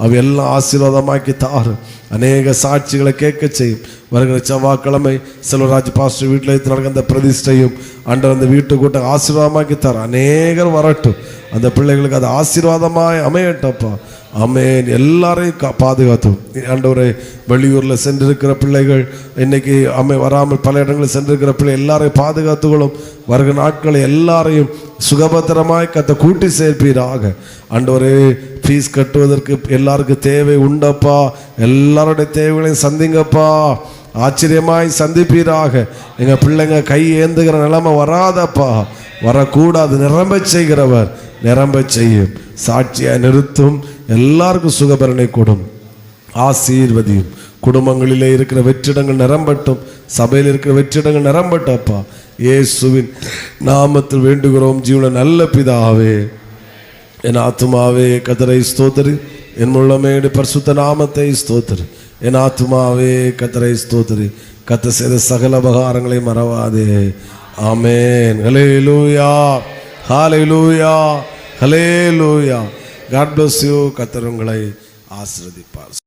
அவை எல்லாம் ஆசீர்வாதமாக்கி தாரு. அநேக சாட்சிகளை கேட்க செய்யும். வருகிற செவ்வாய்க்கிழமை செல்வராஜ் பாஸ்டர் வீட்டில் நடக்கிற அந்த பிரதிஷ்டையும் ஆண்டவர் அந்த வீட்டு கூட்டம் ஆசீர்வாதமாக்கி தார். அநேகர் வரட்டும், அந்த பிள்ளைகளுக்கு அது ஆசீர்வாதமாய் அமையட்டப்பா. ஆமென். எல்லாரையும் பாதுகாத்தும் ஆண்டவரே. வெளியூர்ல சென்றிருக்கிற பிள்ளைகள் இன்னைக்கு வராமல் பல இடங்களில் சென்றிருக்கிற பிள்ளை எல்லாரையும் பாதுகாத்துகளும் வருகிற நாட்களை எல்லாரையும் சுகபத்திரமாய் கத்த கூட்டி சேர்ப்பீராக. ஆண்டவரே, ஃபீஸ் கட்டுவதற்கு எல்லாருக்கும் தேவை உண்டப்பா. எல்லாருடைய தேவைகளையும் சந்திங்கப்பா. ஆச்சரியமாய் சந்திப்பீராக. எங்க பிள்ளைங்க கை ஏந்துகிற நிலைமை வராதப்பா, வரக்கூடாது. நிரம்ப செய்கிறவர் நிரம்ப செய்யும். சாட்சியா நிறுத்தும். எல்லாருக்கும் சுகபரணை கொடும். ஆசீர்வதியும். குடும்பங்களிலே இருக்கிற வெற்றிடங்கள் நிரம்பட்டும். சபையில் இருக்கிற வெற்றிடங்கள் நிரம்பட்டப்பா. இயேசுவின் நாமத்தில் வேண்டுகிறோம் ஜீவன நல்ல பிதாவே. என் ஆத்துமாவே கர்த்தரை ஸ்தோத்திரி, என் உள்ளமேடு பரிசுத்த நாமத்தை ஸ்தோத்திரி. என் ஆத்துமாவே கர்த்தரை ஸ்தோத்திரி, கர்த்தர் செய்த சகல உபகாரங்களை மறவாதே. ஆமென். ஹல்லேலூயா, ஹல்லேலூயா, ஹல்லேலூயா. God bless you. கர்த்தர் உங்களை ஆசீர்வதிப்பார்.